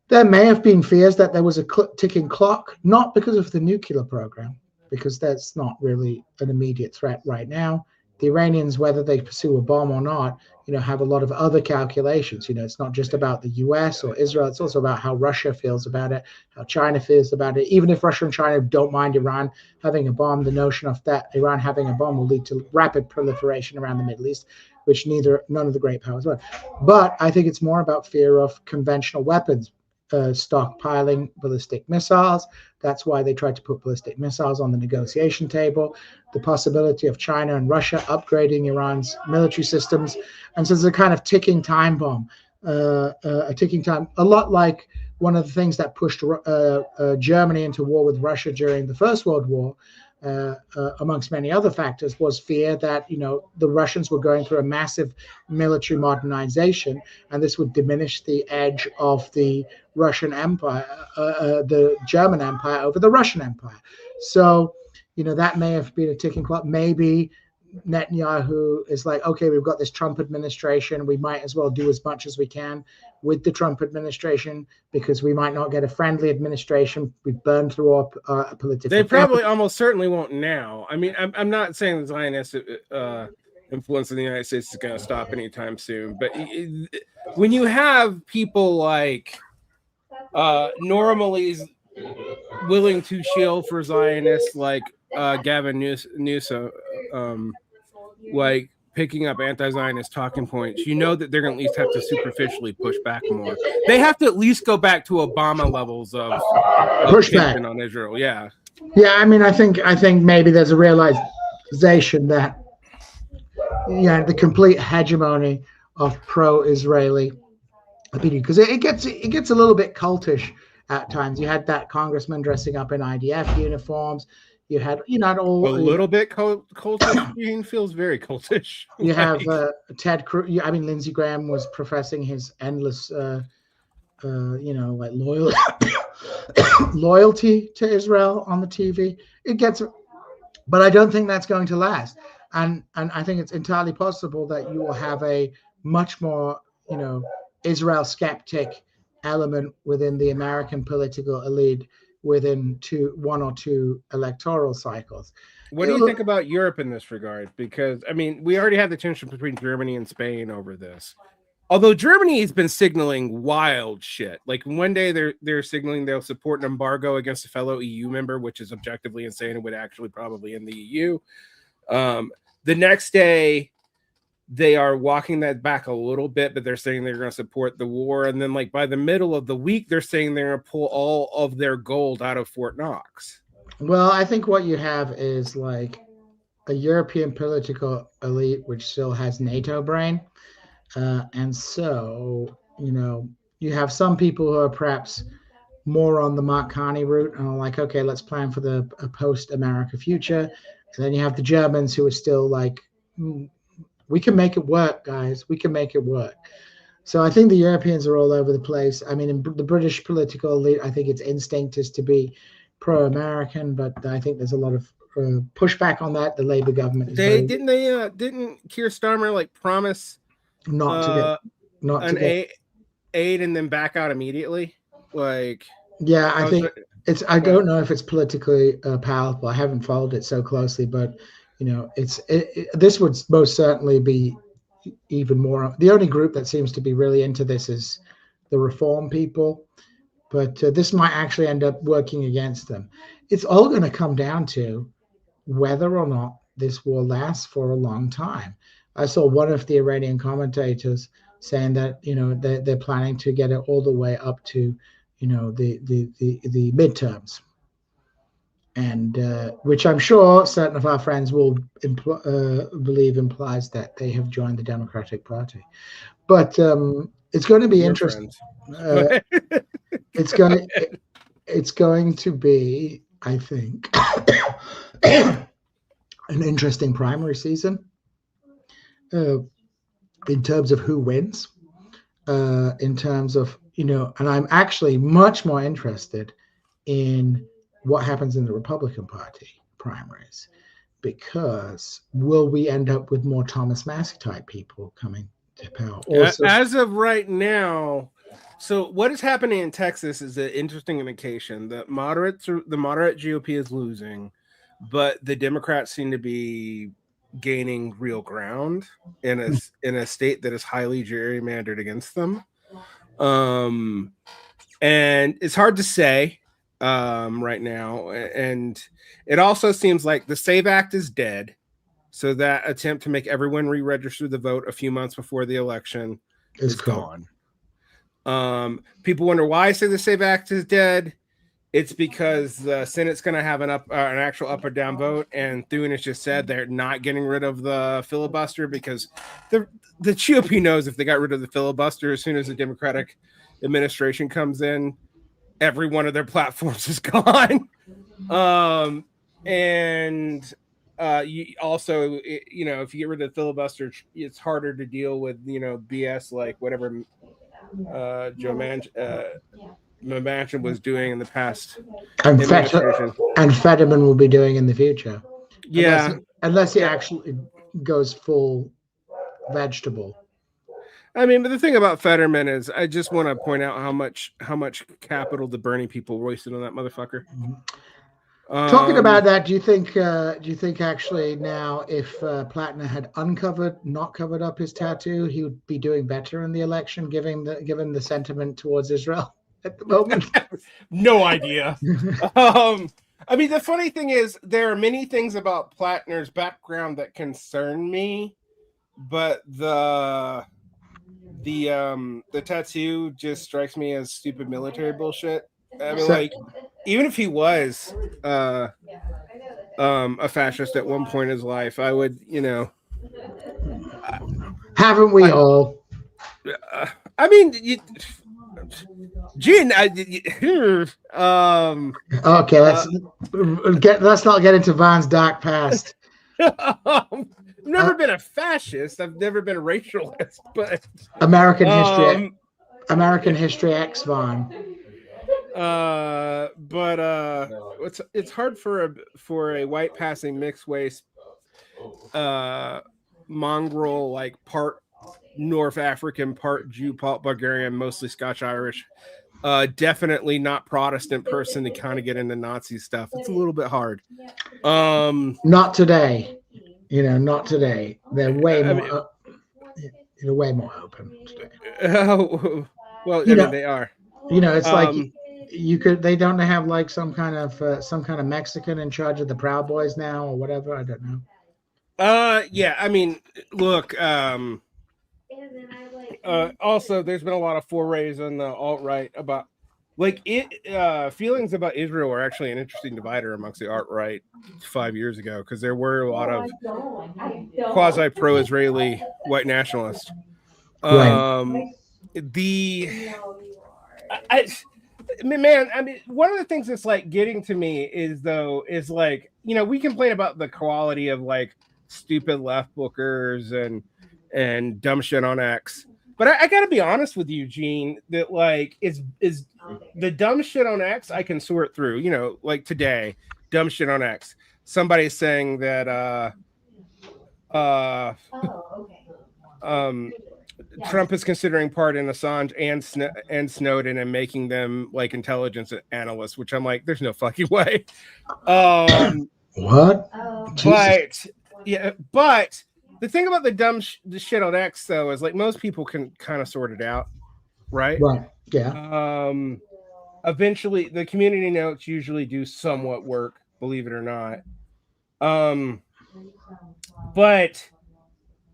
B: There may have been fears that there was a ticking clock, not because of the nuclear program, because that's not really an immediate threat right now. The Iranians, whether they pursue a bomb or not, have a lot of other calculations. It's not just about the US or Israel. It's also about how Russia feels about it, how China feels about it. Even if Russia and China don't mind Iran having a bomb, the notion of that Iran having a bomb will lead to rapid proliferation around the Middle East, which none of the great powers want. But I think it's more about fear of conventional weapons, stockpiling ballistic missiles. That's why they tried to put ballistic missiles on the negotiation table. The possibility of China and Russia upgrading Iran's military systems. And so there's a kind of ticking time bomb, a ticking time, a lot like one of the things that pushed Germany into war with Russia during the First World War, amongst many other factors, was fear that the Russians were going through a massive military modernization, and this would diminish the edge of the Russian Empire, the German Empire over the Russian Empire. So that may have been a ticking clock. Maybe Netanyahu is like, okay, we've got this Trump administration. We might as well do as much as we can with the Trump administration because we might not get a friendly administration. We've burned through our political.
A: They probably almost certainly won't now. I mean, I'm not saying the Zionist influence in the United States is going to stop anytime soon, but when you have people like normally willing to shield for Zionists like Gavin Newsom, like picking up anti-Zionist talking points, you know that they're going to at least have to superficially push back more. They have to at least go back to Obama levels of pushback on Israel. Yeah.
B: I mean, I think maybe there's a realization that the complete hegemony of pro-Israeli opinion, because it gets a little bit cultish at times. You had that congressman dressing up in IDF uniforms. You had, all
A: a little bit cultish. Being feels very cultish.
B: You have Ted Cruz. I mean, Lindsey Graham was professing his endless, like loyalty to Israel on the TV. But I don't think that's going to last. And I think it's entirely possible that you will have a much more, Israel skeptic element within the American political elite within one or two electoral cycles.
A: What do you think about Europe in this regard? Because, I mean, we already have the tension between Germany and Spain over this. Although Germany has been signaling wild shit. Like one day they're signaling they'll support an embargo against a fellow EU member, which is objectively insane and would actually probably end the EU. The next day they are walking that back a little bit, but they're saying they're going to support the war. And then like by the middle of the week, they're saying they're going to pull all of their gold out of Fort Knox.
B: Well, I think what you have is like a European political elite, which still has NATO brain. And so, you have some people who are perhaps more on the Mark Carney route and are like, okay, let's plan for the post-America future. And then you have the Germans who are still like, we can make it work, guys. We can make it work. So I think the Europeans are all over the place. I mean, in the British political elite, I think its instinct is to be pro-American, but I think there's a lot of pushback on that. The Labour government
A: didn't Keir Starmer like promise not to get aid and then back out immediately? Like,
B: yeah, I think I don't know if it's politically palatable. I haven't followed it so closely, but this would most certainly be even more. The only group that seems to be really into this is the Reform people, but this might actually end up working against them. It's all going to come down to whether or not this will last for a long time. I saw one of the Iranian commentators saying that they're planning to get it all the way up to the midterms, and which I'm sure certain of our friends will believe implies that they have joined the Democratic Party. But it's going to be interesting. It's going to be, I think, an interesting primary season in terms of who wins, in terms of, and I'm actually much more interested in what happens in the Republican Party primaries, because will we end up with more Thomas Massey type people coming to power?
A: As of right now, so what is happening in Texas is an interesting indication that the moderate GOP is losing, but the Democrats seem to be gaining real ground in a state that is highly gerrymandered against them. And it's hard to say right now, and it also seems like the SAVE Act is dead, so that attempt to make everyone re-register the vote a few months before the election is gone. People wonder why I say the SAVE Act is dead. It's because the Senate's going to have an actual up or down vote, and Thune has just said they're not getting rid of the filibuster because the GOP knows if they got rid of the filibuster, as soon as the Democratic administration comes in, every one of their platforms is gone. You also, if you get rid of the filibuster, it's harder to deal with, BS like whatever Joe Manchin was doing in the past.
B: And Fetterman will be doing in the future.
A: Yeah.
B: Unless he actually goes full vegetable.
A: I mean, but the thing about Fetterman is, I just want to point out how much capital the Bernie people wasted on that motherfucker.
B: Talking about that, do you think actually now, if Platner had not covered up his tattoo, he would be doing better in the election, given the sentiment towards Israel at the moment?
A: No idea. I mean, the funny thing is, there are many things about Platner's background that concern me, but the tattoo just strikes me as stupid military bullshit. I mean, like, even if he was a fascist at one point in his life, I would,
B: haven't we all?
A: I mean, Djene,
B: okay, let's not get into Varn's dark past.
A: I've never been a fascist. I've never been a racialist, but
B: American history X Varn.
A: It's hard for a white passing mixed race mongrel, like part North African, part Jew, part Bulgarian, mostly Scotch Irish, definitely not Protestant person to kind of get into Nazi stuff. It's a little bit hard.
B: Not today. Not today. They're way more way more open today.
A: Well, they are.
B: It's like they don't have like some kind of Mexican in charge of the Proud Boys now or whatever. I don't know.
A: Yeah, I mean, look, also there's been a lot of forays on the alt-right about feelings about Israel are actually an interesting divider amongst the alt-right 5 years ago, because there were a lot of quasi pro-Israeli white nationalists.
B: Right.
A: Man, I mean, one of the things that's like getting to me is like, we complain about the quality of like stupid left bookers and dumb shit on X, but I gotta be honest with you, Djene, that like is the dumb shit on X I can sort through. Like today, dumb shit on X. Somebody's saying that Trump is considering pardon Assange and Snowden and making them like intelligence analysts, which I'm like, there's no fucking way.
B: What?
A: But the thing about the shit on X though is like most people can kind of sort it out, right?
B: Right. Yeah.
A: Eventually, the community notes usually do somewhat work, believe it or not. But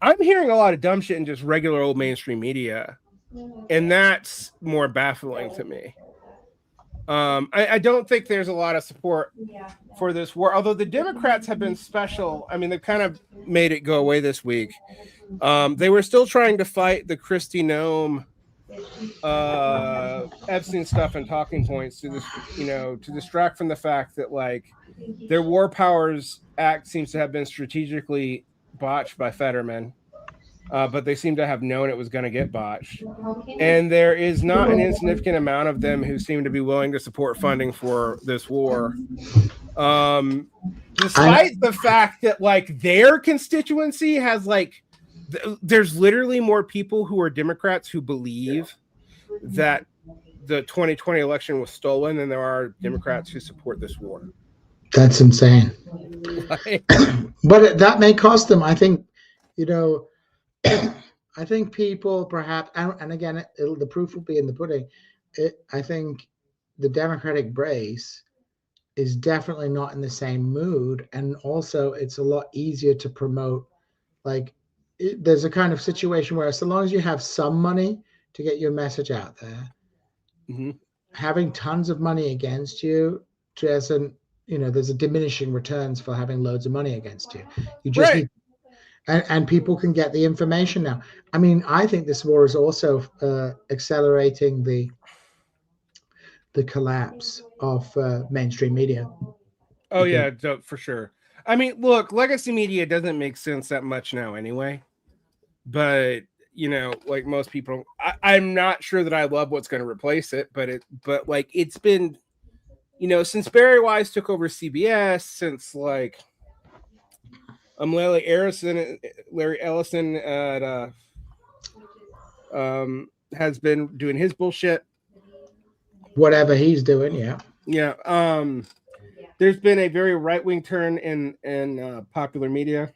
A: I'm hearing a lot of dumb shit in just regular old mainstream media, and that's more baffling to me. I don't think there's a lot of support for this war, although the Democrats have been special. I mean, they've kind of made it go away this week. They were still trying to fight the Kristi Noem Epstein stuff and talking points to distract from the fact that like their War Powers Act seems to have been strategically botched by Fetterman, but they seem to have known it was going to get botched, and there is not an insignificant amount of them who seem to be willing to support funding for this war, despite the fact that like their constituency has like there's literally more people who are Democrats who believe that the 2020 election was stolen than there are Democrats who support this war.
B: That's insane. But that may cost them. I think, I think people perhaps, and again, the proof will be in the pudding. I think the Democratic base is definitely not in the same mood. And also it's a lot easier to promote. Like there's a kind of situation where so long as you have some money to get your message out there, having tons of money against you doesn't, there's a diminishing returns for having loads of money against you. You just need, and people can get the information now. I mean, I think this war is also accelerating the collapse of mainstream media.
A: Oh yeah, for sure. I mean, look, legacy media doesn't make sense that much now anyway. But like most people, I'm not sure that I love what's going to replace it. But like it's been, since Barry Wise took over CBS, since like Larry Ellison has been doing his bullshit.
B: Whatever he's doing, yeah.
A: Yeah. There's been a very right-wing turn in popular media,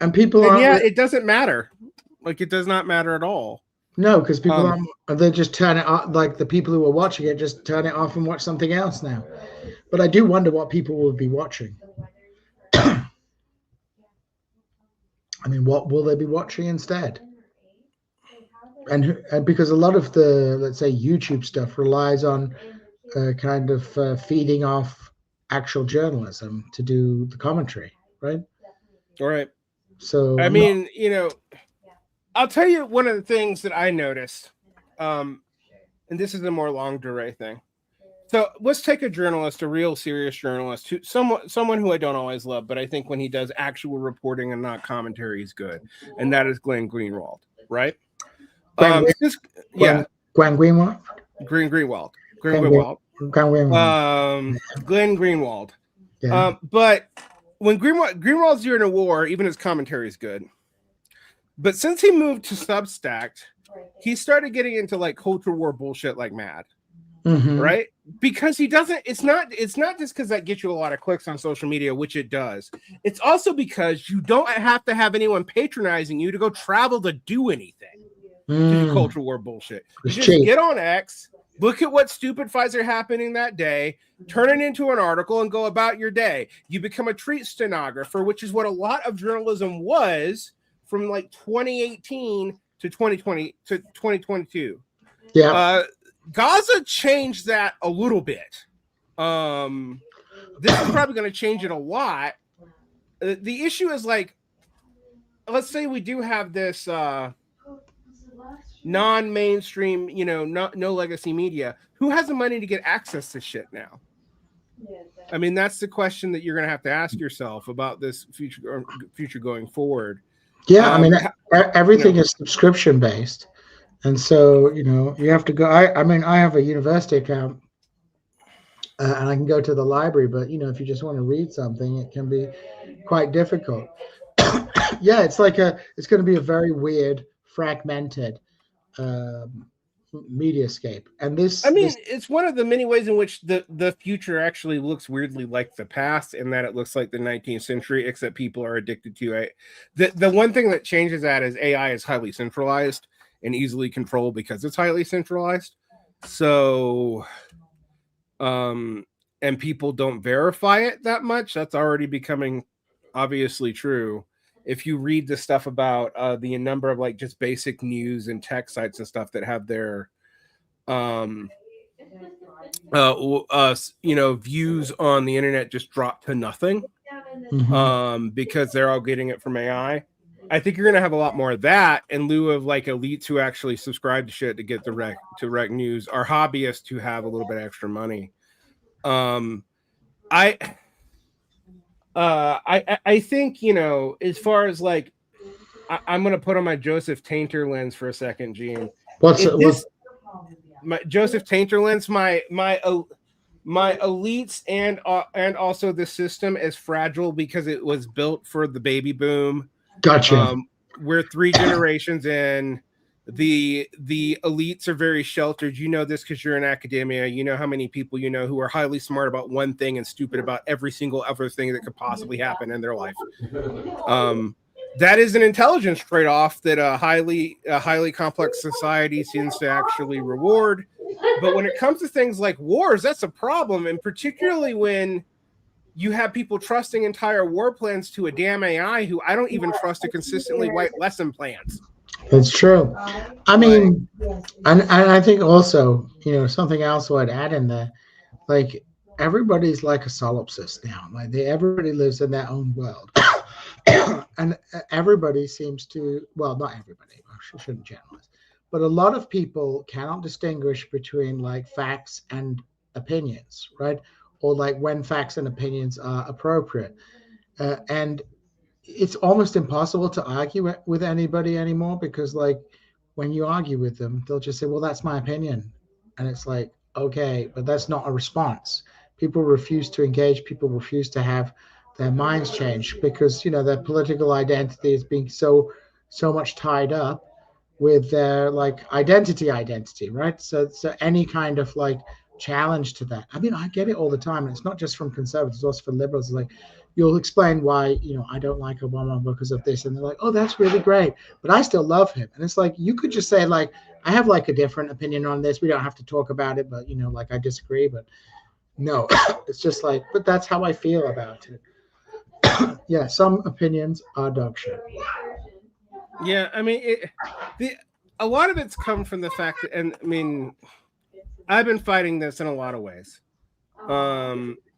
B: and people
A: and
B: aren't.
A: it doesn't matter. Like, it does not matter at all.
B: No, because people aren't. They just turn it off. Like the people who are watching it just turn it off and watch something else now. But I do wonder what people will be watching. I mean, what will they be watching instead? And because a lot of the, let's say, YouTube stuff relies on kind of feeding off actual journalism to do the commentary, right?
A: All right.
B: So
A: I mean, I'll tell you one of the things that I noticed, and this is a more long durée thing. So let's take a journalist, a real serious journalist, someone who I don't always love, but I think when he does actual reporting and not commentary, he's good, and that is Glenn Greenwald, right?
B: Glenn Greenwald.
A: Glenn Greenwald.
B: Yeah.
A: But when Greenwald's doing a war, even his commentary is good. But since he moved to Substack, he started getting into like culture war bullshit like mad.
B: Mm-hmm.
A: Right? Because he doesn't, it's not just because that gets you a lot of clicks on social media, which it does. It's also because you don't have to have anyone patronizing you to go travel to do anything. To do culture war bullshit. You just get on X, look at what stupid fights are happening that day, turn it into an article, and go about your day. You become a treat stenographer, which is what a lot of journalism was from like 2018 to 2020 to 2022.
B: Yeah.
A: Gaza changed that a little bit. This is probably going to change it a lot. The issue is like, let's say we do have this non-mainstream, no legacy media. Who has the money to get access to shit now? I mean, that's the question that you're going to have to ask yourself about this future going forward.
B: Yeah, I mean, everything is subscription based. And so, you have to go. I mean, I have a university account and I can go to the library, but, if you just want to read something, it can be quite difficult. Yeah, it's going to be a very weird, fragmented mediascape. And
A: it's one of the many ways in which the future actually looks weirdly like the past, in that it looks like the 19th century, except people are addicted to it. The one thing that changes that is AI is highly centralized and easily controlled because it's highly centralized. So, and people don't verify it that much. That's already becoming obviously true. If you read the stuff about the number of like just basic news and tech sites and stuff that have their views on the internet just drop to nothing, because they're all getting it from AI. I think you're going to have a lot more of that in lieu of like elites who actually subscribe to shit to get direct news, or hobbyists who have a little bit extra money. I think, as far as like, I'm going to put on my Joseph Tainter lens for a second, Gene. My Joseph Tainter lens, my elites and also the system is fragile because it was built for the baby boom.
B: Gotcha.
A: We're 3 generations in. The elites are very sheltered. You know this because you're in academia. You know how many people who are highly smart about one thing and stupid about every single other thing that could possibly happen in their life. That is an intelligence trade-off that a highly complex society seems to actually reward. But when it comes to things like wars, that's a problem, and particularly when you have people trusting entire war plans to a damn AI who I don't even trust to consistently write lesson plans.
B: That's true. I mean, and I think also, something else I'd add in there, like everybody's like a solipsist now. Like everybody lives in their own world. And everybody seems to, well, not everybody, I shouldn't generalize, but a lot of people cannot distinguish between like facts and opinions, right? Or like when facts and opinions are appropriate. And it's almost impossible to argue with anybody anymore, because like when you argue with them, they'll just say, well, that's my opinion. And it's like, okay, but that's not a response. People refuse to engage. People refuse to have their minds change because their political identity is being so much tied up with their like identity, right? So any kind of like challenge to that. I mean, I get it all the time, and it's not just from conservatives, it's also for liberals. It's like you'll explain why I don't like Obama because of this, and they're like, oh, that's really great, but I still love him. And it's like you could just say like, I have like a different opinion on this. We don't have to talk about it, but like I disagree. But no, it's just like, but that's how I feel about it. Yeah, some opinions are dog shit.
A: Yeah, I mean, a lot of it's come from the fact that, and I mean, I've been fighting this in a lot of ways.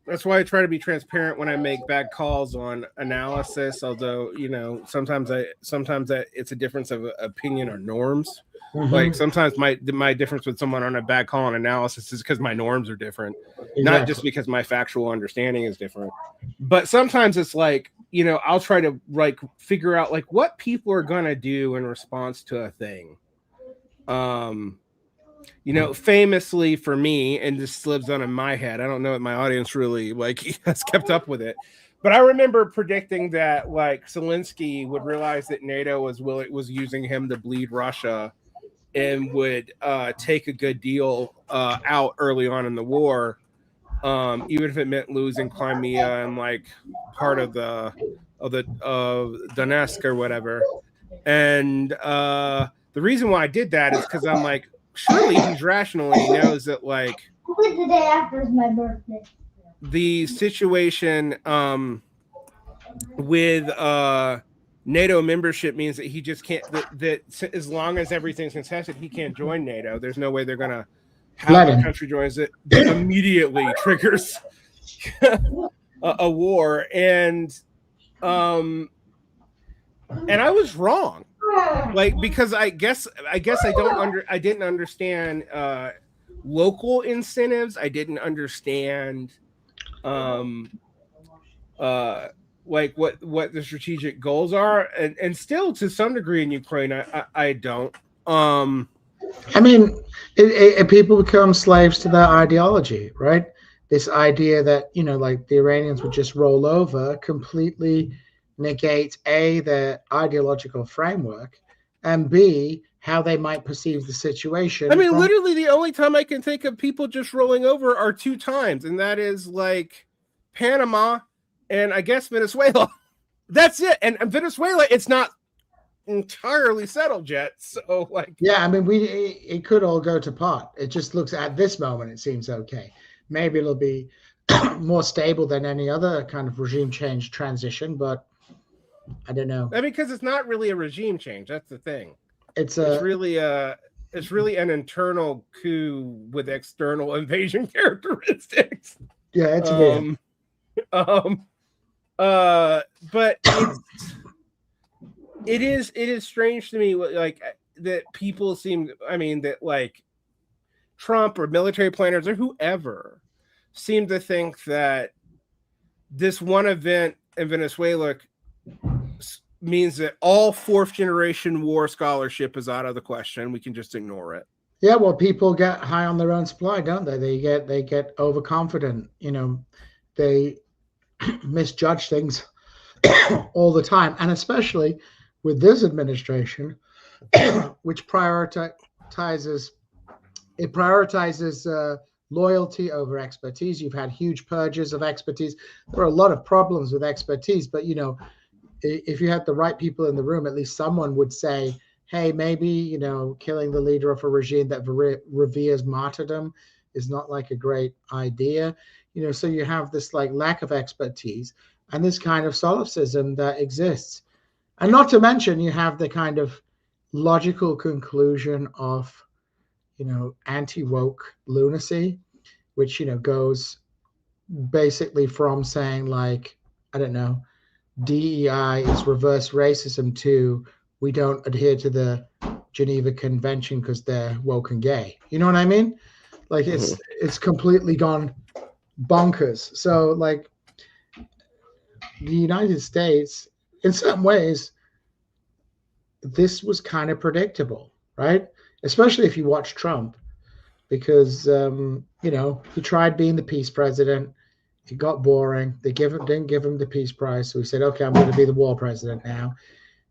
A: That's why I try to be transparent when I make bad calls on analysis. Although sometimes it's a difference of opinion or norms. Mm-hmm. Like sometimes my difference with someone on a bad call on analysis is because my norms are different, not just because my factual understanding is different. But sometimes it's like I'll try to like figure out like what people are gonna do in response to a thing. Famously for me, and this lives on in my head, I don't know if my audience really like has kept up with it, but I remember predicting that like Zelensky would realize that NATO was using him to bleed Russia and would take a good deal out early on in the war, even if it meant losing Crimea and like part of the Donetsk or whatever. And the reason why I did that is because I'm like, surely he's rational and he knows that like
C: the day after is my birthday.
A: The situation with NATO membership means that he just can't that as long as everything's contested, he can't join NATO. There's no way they're gonna have a country joins it that immediately triggers a war. And I was wrong. Like, because I guess I didn't understand local incentives. I didn't understand like what the strategic goals are, and still to some degree in Ukraine I don't.
B: I mean, people become slaves to their ideology, right? This idea that like the Iranians would just roll over completely negate A, their ideological framework, and B, how they might perceive the situation.
A: I mean, literally the only time I can think of people just rolling over are two times, and that is like Panama and I guess Venezuela. That's it. And Venezuela, it's not entirely settled yet. So like,
B: yeah, I mean, it could all go to pot. It just looks at this moment, it seems okay. Maybe it'll be more stable than any other kind of regime change transition, but I don't know.
A: I mean, because it's not really a regime change. That's the thing.
B: It's
A: really an internal coup with external invasion characteristics.
B: Yeah, it's weird.
A: But it is strange to me like that people seem. I mean, that like Trump or military planners or whoever seem to think that this one event in Venezuela means that all fourth generation war scholarship is out of the question. We can just ignore it.
B: Yeah, well, people get high on their own supply, don't they? They get overconfident. They misjudge things all the time, and especially with this administration, which prioritizes loyalty over expertise. You've had huge purges of expertise. There are a lot of problems with expertise, but if you had the right people in the room, at least someone would say, hey, maybe killing the leader of a regime that reveres martyrdom is not like a great idea. So you have this like lack of expertise and this kind of solipsism that exists. And not to mention, you have the kind of logical conclusion of, anti-woke lunacy, which, goes basically from saying like, I don't know, DEI is reverse racism to we don't adhere to the Geneva Convention because they're woke and gay. You know what I mean? Like it's completely gone bonkers. So like the United States, in some ways, this was kind of predictable, right? Especially if you watch Trump, because he tried being the peace president. It got boring. They didn't give him the peace prize. So he said, okay, I'm going to be the war president now.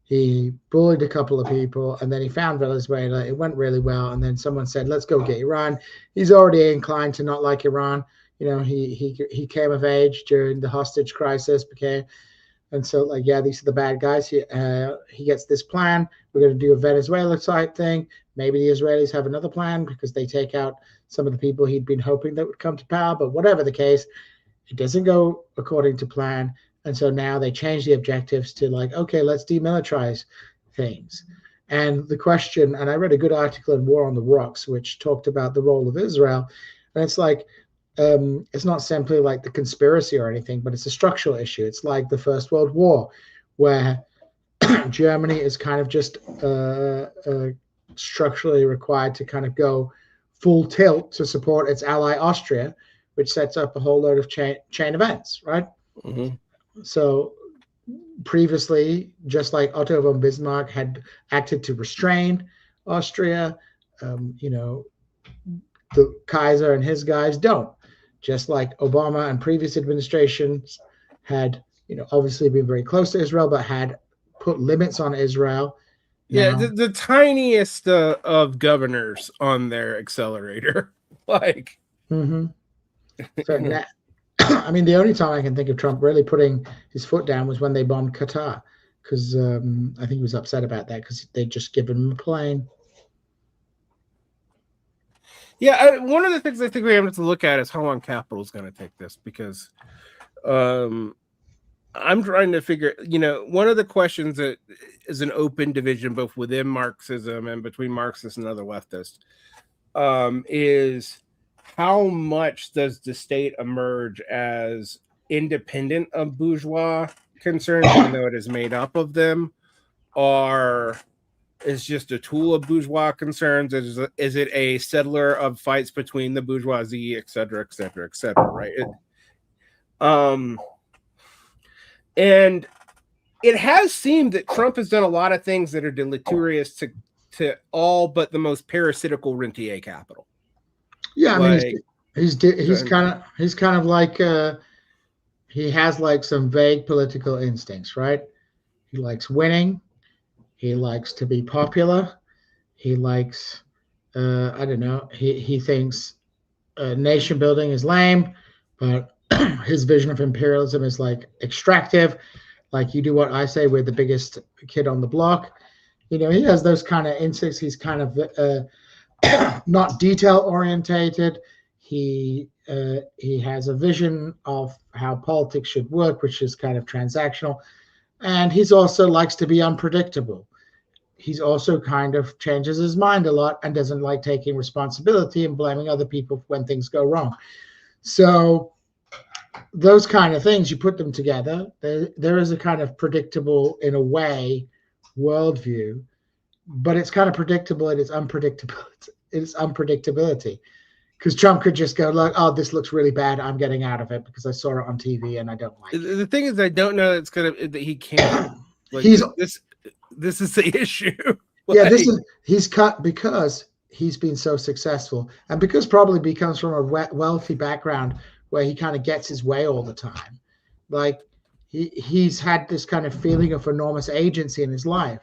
B: He bullied a couple of people, and then he found Venezuela. It went really well. And then someone said, let's go get Iran. He's already inclined to not like Iran. You know, he came of age during the hostage crisis, and so like, yeah, these are the bad guys. He gets this plan. We're going to do a Venezuela type thing. Maybe the Israelis have another plan because they take out some of the people he'd been hoping that would come to power. But whatever the case, it doesn't go according to plan. And so now they change the objectives to like, okay, let's demilitarize things. And the question, and I read a good article in War on the Rocks, which talked about the role of Israel. And it's like, it's not simply like the conspiracy or anything, but it's a structural issue. It's like the First World War, where Germany is kind of just structurally required to kind of go full tilt to support its ally Austria, which sets up a whole load of chain events, right?
A: Mm-hmm.
B: So previously, just like Otto von Bismarck had acted to restrain Austria, you know, the Kaiser and his guys don't. Just like Obama and previous administrations had, you know, obviously been very close to Israel, but had put limits on Israel.
A: Yeah, the tiniest of governors on their accelerator. Like,
B: so now, I mean, the only time I can think of Trump really putting his foot down was when they bombed Qatar, because I think he was upset about that because they'd just given him a plane.
A: Yeah, one of the things I think we have to look at is how long capital is going to take this, because I'm trying to figure, you know, one of the questions that is an open division both within Marxism and between Marxists and other leftists is how much does the state emerge as independent of bourgeois concerns, even though it is made up of them, or is just a tool of bourgeois concerns? Is it a settler of fights between the bourgeoisie, et cetera, et cetera, et cetera, right? And it has seemed that Trump has done a lot of things that are deleterious to all but the most parasitical rentier capital.
B: Yeah, I mean, he's kind of like he has like some vague political instincts, right? He likes winning. He likes to be popular. He likes, I don't know, he thinks nation building is lame, but his vision of imperialism is like extractive. Like, you do what I say, we're the biggest kid on the block. You know, he has those kind of instincts. He's kind of not detail orientated. He has a vision of how politics should work, which is kind of transactional. And he's also likes to be unpredictable. He's also kind of changes his mind a lot and doesn't like taking responsibility and blaming other people when things go wrong. So those kind of things, you put them together, there is a kind of predictable, in a way, worldview, but it's kind of predictable and it's unpredictable. It's unpredictability. Because Trump could just go like, oh, this looks really bad. I'm getting out of it because I saw it on TV and I don't like it.
A: The thing is, I don't know that he can't. Like, this is the issue.
B: Yeah, he's cut because he's been so successful, and because probably he comes from a wealthy background where he kind of gets his way all the time. Like, he's had this kind of feeling of enormous agency in his life,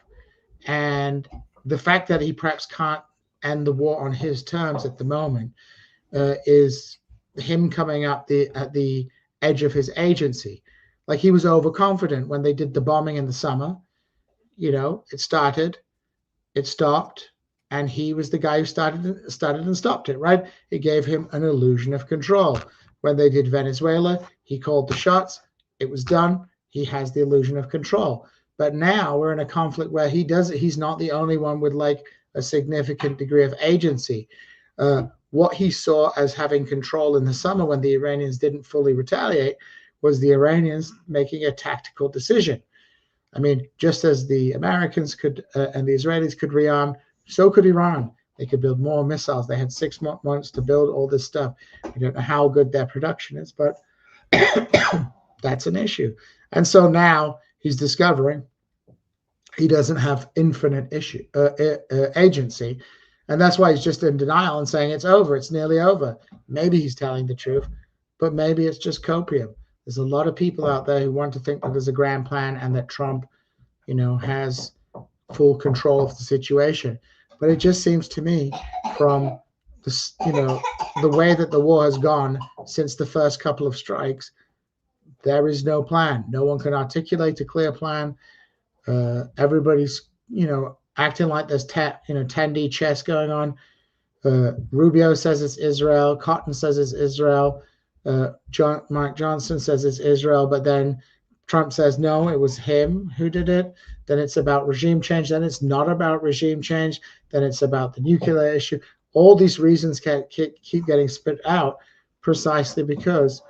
B: and the fact that he perhaps can't end the war on his terms at the moment is him coming up at the edge of his agency. Like, he was overconfident when they did the bombing in the summer. You know, it started, it stopped, and he was the guy who started and stopped it, right? It gave him an illusion of control. When they did Venezuela, he called the shots. It was done. He has the illusion of control. But now we're in a conflict where he's not the only one with like a significant degree of agency. What he saw as having control in the summer when the Iranians didn't fully retaliate was the Iranians making a tactical decision. I mean, just as the Americans could and the Israelis could rearm, so could Iran. They could build more missiles. They had 6 months to build all this stuff. We don't know how good their production is, but that's an issue. And so now he's discovering he doesn't have infinite agency. And that's why he's just in denial and saying it's over. It's nearly over. Maybe he's telling the truth, but maybe it's just copium. There's a lot of people out there who want to think that there's a grand plan and that Trump, has full control of the situation. But it just seems to me from the way that the war has gone since the first couple of strikes, there is no plan. No one can articulate a clear plan. Everybody's, acting like there's 10D chess going on. Rubio says it's Israel. Cotton says it's Israel. Mike Johnson says it's Israel, but then Trump says no, it was him who did it. Then it's about regime change. Then it's not about regime change. Then it's about the nuclear issue. All these reasons keep getting spit out precisely because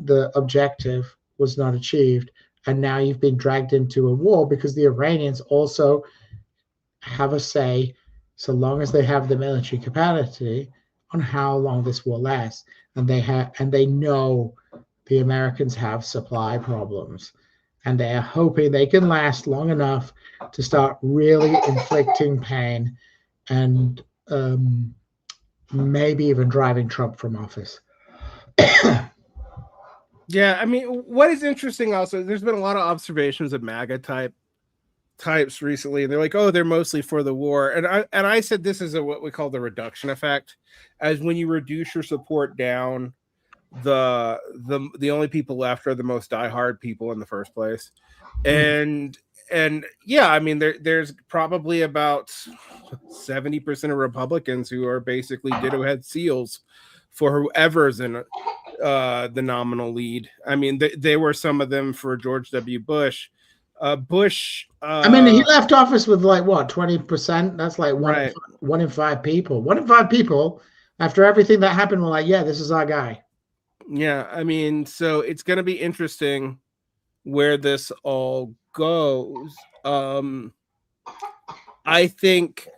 B: the objective was not achieved. And now you've been dragged into a war because the Iranians also have a say, so long as they have the military capacity, on how long this will last. And they know the Americans have supply problems. And they are hoping they can last long enough to start really inflicting pain and maybe even driving Trump from office.
A: Yeah, I mean, what is interesting also, there's been a lot of observations of MAGA types recently, and they're like, oh, they're mostly for the war. And I said this is what we call the reduction effect, as when you reduce your support down, the only people left are the most diehard people in the first place. And yeah, I mean, there's probably about 70% of Republicans who are basically ditto head seals for whoever's in the nominal lead. I mean, they were some of them for George W. Bush.
B: I mean, he left office with like what, 20%? That's like one in five people. 1 in 5 people, after everything that happened, were like, yeah, this is our guy.
A: Yeah, I mean, so it's going to be interesting where this all goes. I think,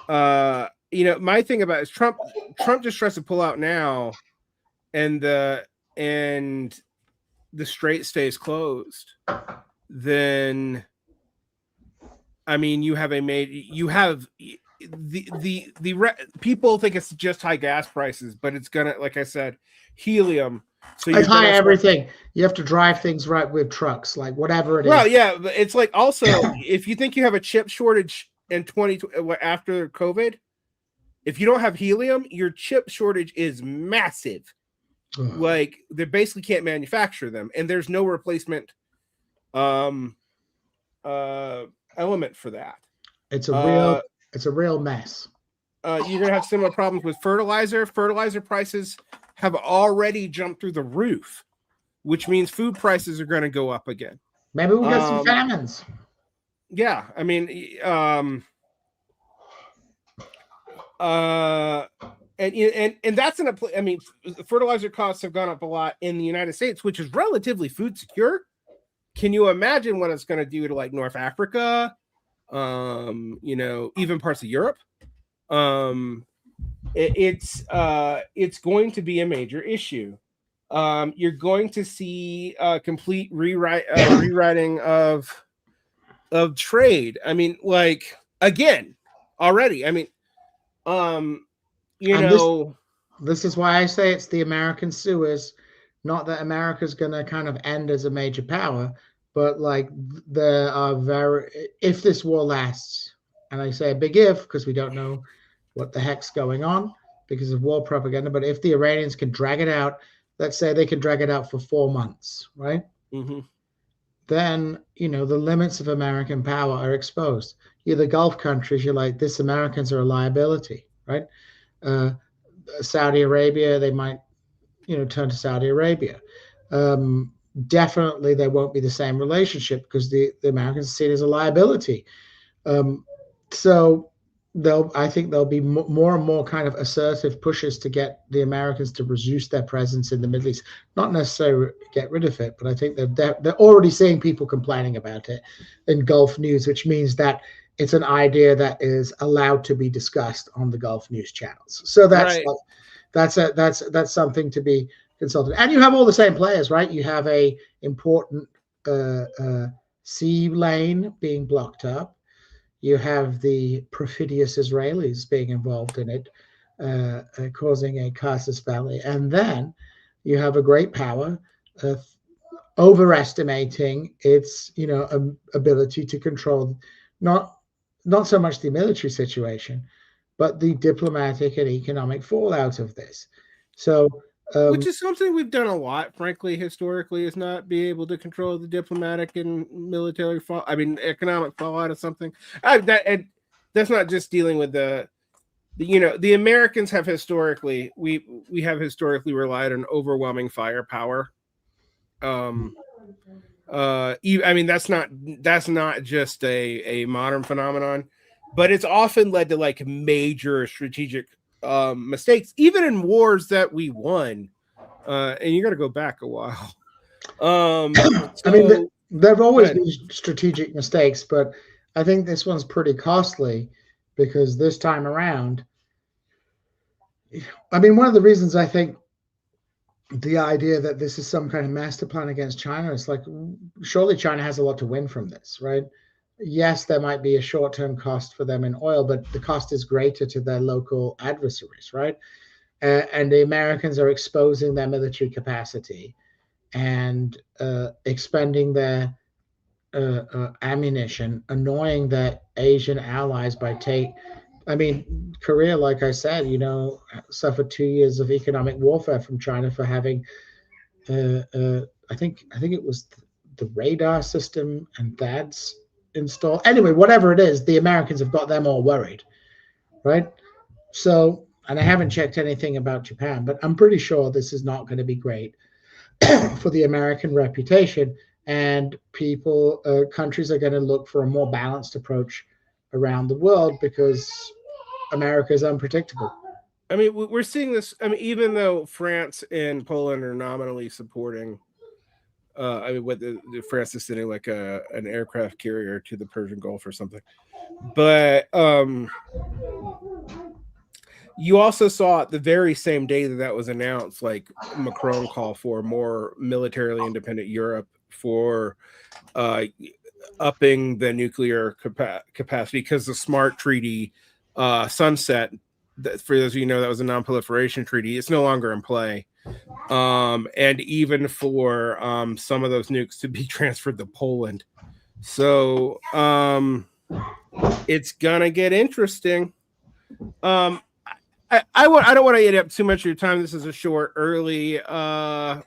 A: my thing about it is Trump just tries to pull out now, and the strait stays closed. Then, I mean, you have people think it's just high gas prices, but it's gonna, like I said, helium. So
B: it's high everything. You have to drive things right with trucks, like whatever it is.
A: Well, yeah, but it's like also if you think you have a chip shortage in after COVID, if you don't have helium, your chip shortage is massive. Like they basically can't manufacture them, and there's no replacement element for that.
B: It's a real mess.
A: You're gonna have similar problems with fertilizer. Fertilizer prices have already jumped through the roof, which means food prices are going to go up again.
B: Maybe we'll get some famines.
A: Yeah, I mean, and that's I mean, fertilizer costs have gone up a lot in the United States, which is relatively food secure. Can you imagine what it's going to do to like North Africa? Even parts of Europe. It's going to be a major issue. You're going to see a complete rewriting of trade. I mean, like again, already. I mean,
B: this is why I say it's the American Suez. Not that America's going to kind of end as a major power, but like there are if this war lasts, and I say a big if because we don't know what the heck's going on because of war propaganda, but if the Iranians can drag it out, let's say they can drag it out for 4 months, right?
A: Mm-hmm.
B: Then, the limits of American power are exposed. You're the Gulf countries, you're like, this Americans are a liability, right? Saudi Arabia, they might, turn to Saudi Arabia. Definitely there won't be the same relationship because the Americans see it as a liability. So I think there'll be more and more kind of assertive pushes to get the Americans to reduce their presence in the Middle East. Not necessarily get rid of it, but I think they're already seeing people complaining about it in Gulf news, which means that it's an idea that is allowed to be discussed on the Gulf news channels. So that's that's something to be consulted. And you have all the same players, right? You have a important sea lane being blocked up. You have the perfidious Israelis being involved in it, causing a casus belli. And then you have a great power overestimating its ability to control not so much the military situation, but the diplomatic and economic fallout of this. So
A: which is something we've done a lot, frankly, historically, is not be able to control the diplomatic and military economic fallout of something. That's not just dealing with the Americans have historically we have historically relied on overwhelming firepower. That's not just a modern phenomenon, but it's often led to like major strategic mistakes, even in wars that we won. And you got to go back a while.
B: There have always been strategic mistakes, but I think this one's pretty costly because this time around, one of the reasons I think the idea that this is some kind of master plan against China is like, surely China has a lot to win from this, right? Yes, there might be a short-term cost for them in oil, but the cost is greater to their local adversaries, right? And the Americans are exposing their military capacity and expending their ammunition, annoying their Asian allies Korea, like I said, suffered 2 years of economic warfare from China for having, I think it was the radar system and THAADs installed. Anyway, whatever it is, the Americans have got them all worried, right? So, and I haven't checked anything about Japan, but I'm pretty sure this is not going to be great for the American reputation. And countries are going to look for a more balanced approach around the world because America is unpredictable.
A: We're seeing this. Even though France and Poland are nominally supporting, France is sending like an aircraft carrier to the Persian Gulf or something, but you also saw the very same day that was announced, like Macron call for more militarily independent Europe for upping the nuclear capacity because the SMART treaty sunset. For those of you know, that was a non-proliferation treaty. It's no longer in play. And even for some of those nukes to be transferred to Poland. So it's gonna get interesting. I don't want to eat up too much of your time. This is a short, early
B: call,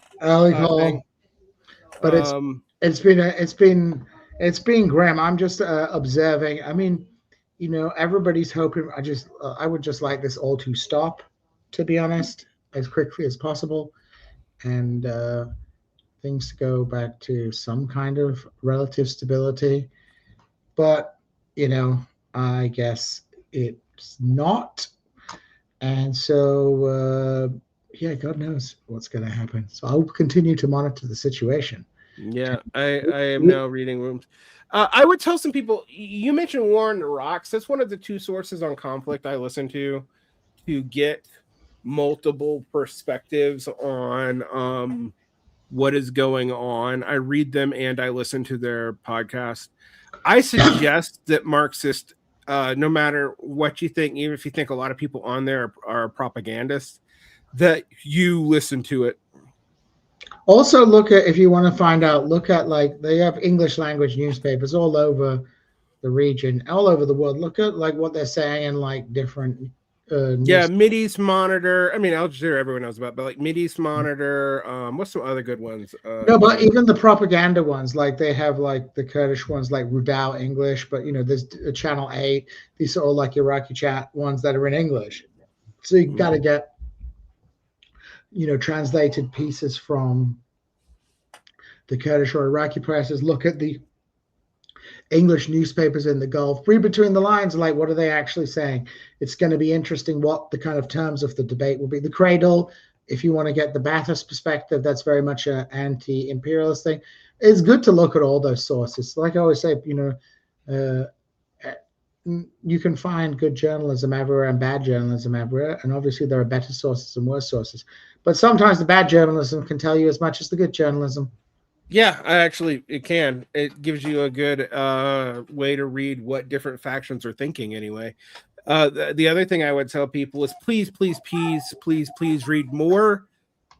B: but it's been grim. I'm just observing. Everybody's hoping. I would just like this all to stop, to be honest, as quickly as possible, and things to go back to some kind of relative stability. But I guess it's not. And so, God knows what's going to happen. So I'll continue to monitor the situation.
A: Yeah, I am now reading rooms. I would tell some people, you mentioned War in the Rocks. That's one of the 2 sources on conflict I listen to get multiple perspectives on what is going on. I read them and I listen to their podcast. I suggest that Marxist, no matter what you think, even if you think a lot of people on there are propagandists, that you listen to it.
B: Also, if you want to find out, look at they have English language newspapers all over the region, all over the world. Look at what they're saying in different.
A: Mideast Monitor. Al Jazeera everyone knows about, but Mideast Monitor. What's some other good ones?
B: No, but even the propaganda ones, they have the Kurdish ones, like Rudal English. But there's Channel 8. These are all Iraqi chat ones that are in English. So you got to get translated pieces from the Kurdish or Iraqi presses. Look at the English newspapers in the Gulf. Read between the lines, what are they actually saying? It's going to be interesting what the kind of terms of the debate will be. The Cradle, if you want to get the Ba'athist perspective, that's very much an anti-imperialist thing. It's good to look at all those sources. Like I always say, you can find good journalism everywhere and bad journalism everywhere, and obviously there are better sources and worse sources. But sometimes the bad journalism can tell you as much as the good journalism.
A: Yeah, it can. It gives you a good way to read what different factions are thinking anyway. The other thing I would tell people is please read more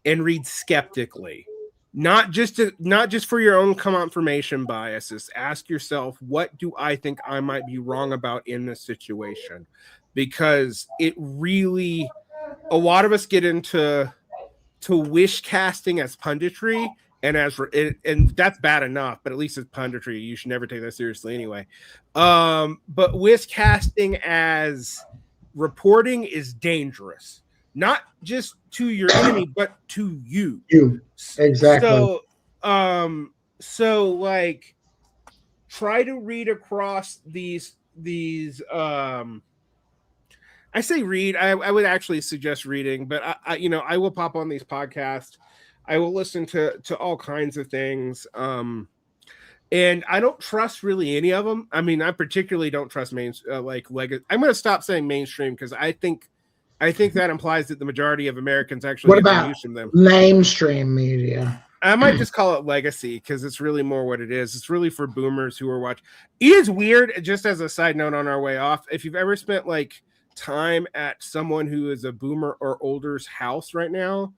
A: and read skeptically. Not just for your own confirmation biases. Ask yourself, what do I think I might be wrong about in this situation? Because it really, a lot of us get into wish casting as punditry, and and that's bad enough, but at least it's punditry. You should never take that seriously anyway. But wish casting as reporting is dangerous, not just to your enemy, but to you.
B: Exactly.
A: So like, try to read across these. I say read. I would actually suggest reading, but I will pop on these podcasts. I will listen to all kinds of things. And I don't trust really any of them. I mean, I particularly don't trust legacy. I'm going to stop saying mainstream because I think that implies that the majority of Americans actually get their use from them.
B: Mainstream media?
A: I might just call it legacy because it's really more what it is. It's really for boomers who are watching. It is weird, just as a side note on our way off, if you've ever spent like time at someone who is a boomer or older's house right now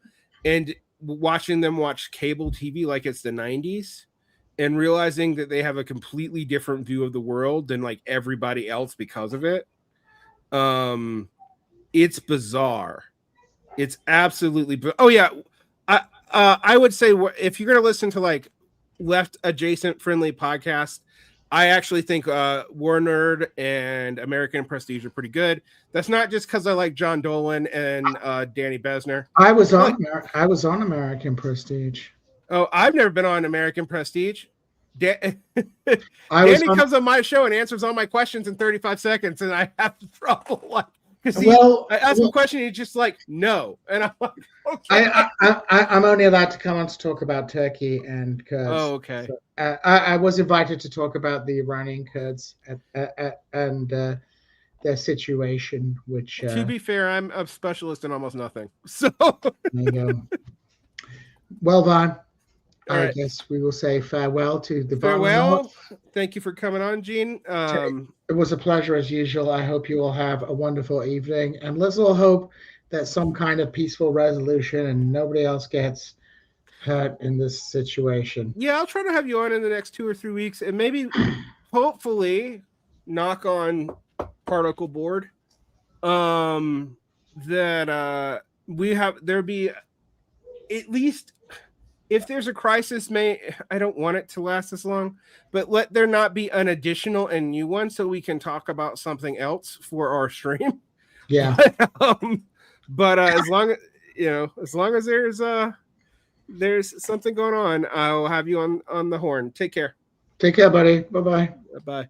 A: and watching them watch cable TV like it's the 90s and realizing that they have a completely different view of the world than like everybody else because of it. It's bizarre. It's absolutely oh yeah. I would say if you're going to listen to like left adjacent friendly podcasts, I actually think War Nerd and American Prestige are pretty good. That's not just because I like John Dolan and Danny Besner.
B: I was on American Prestige.
A: Oh, I've never been on American Prestige. Danny comes on my show and answers all my questions in 35 seconds, and I have trouble like. I ask him a question, and he's just like, no. And I'm like, okay.
B: I'm only allowed to come on to talk about Turkey and Kurds.
A: Oh, okay.
B: So, I was invited to talk about the Iranian Kurds and their situation, which...
A: to be fair, I'm a specialist in almost nothing. So
B: there you go. Well, Varn, I
A: right.
B: guess we will say farewell to the
A: farewell. Thank you for coming on, Djene.
B: It was a pleasure as usual. I hope you will have a wonderful evening, and let's all hope that some kind of peaceful resolution and nobody else gets hurt in this situation.
A: Yeah, I'll try to have you on in the next 2 or 3 weeks, and maybe, hopefully, knock on particle board. That there'll be at least. If there's a crisis, I don't want it to last this long, but let there not be an additional and new one so we can talk about something else for our stream.
B: Yeah.
A: But as long as there's something going on, I'll have you on the horn. Take care.
B: Take care, buddy. Bye-bye.
A: Bye.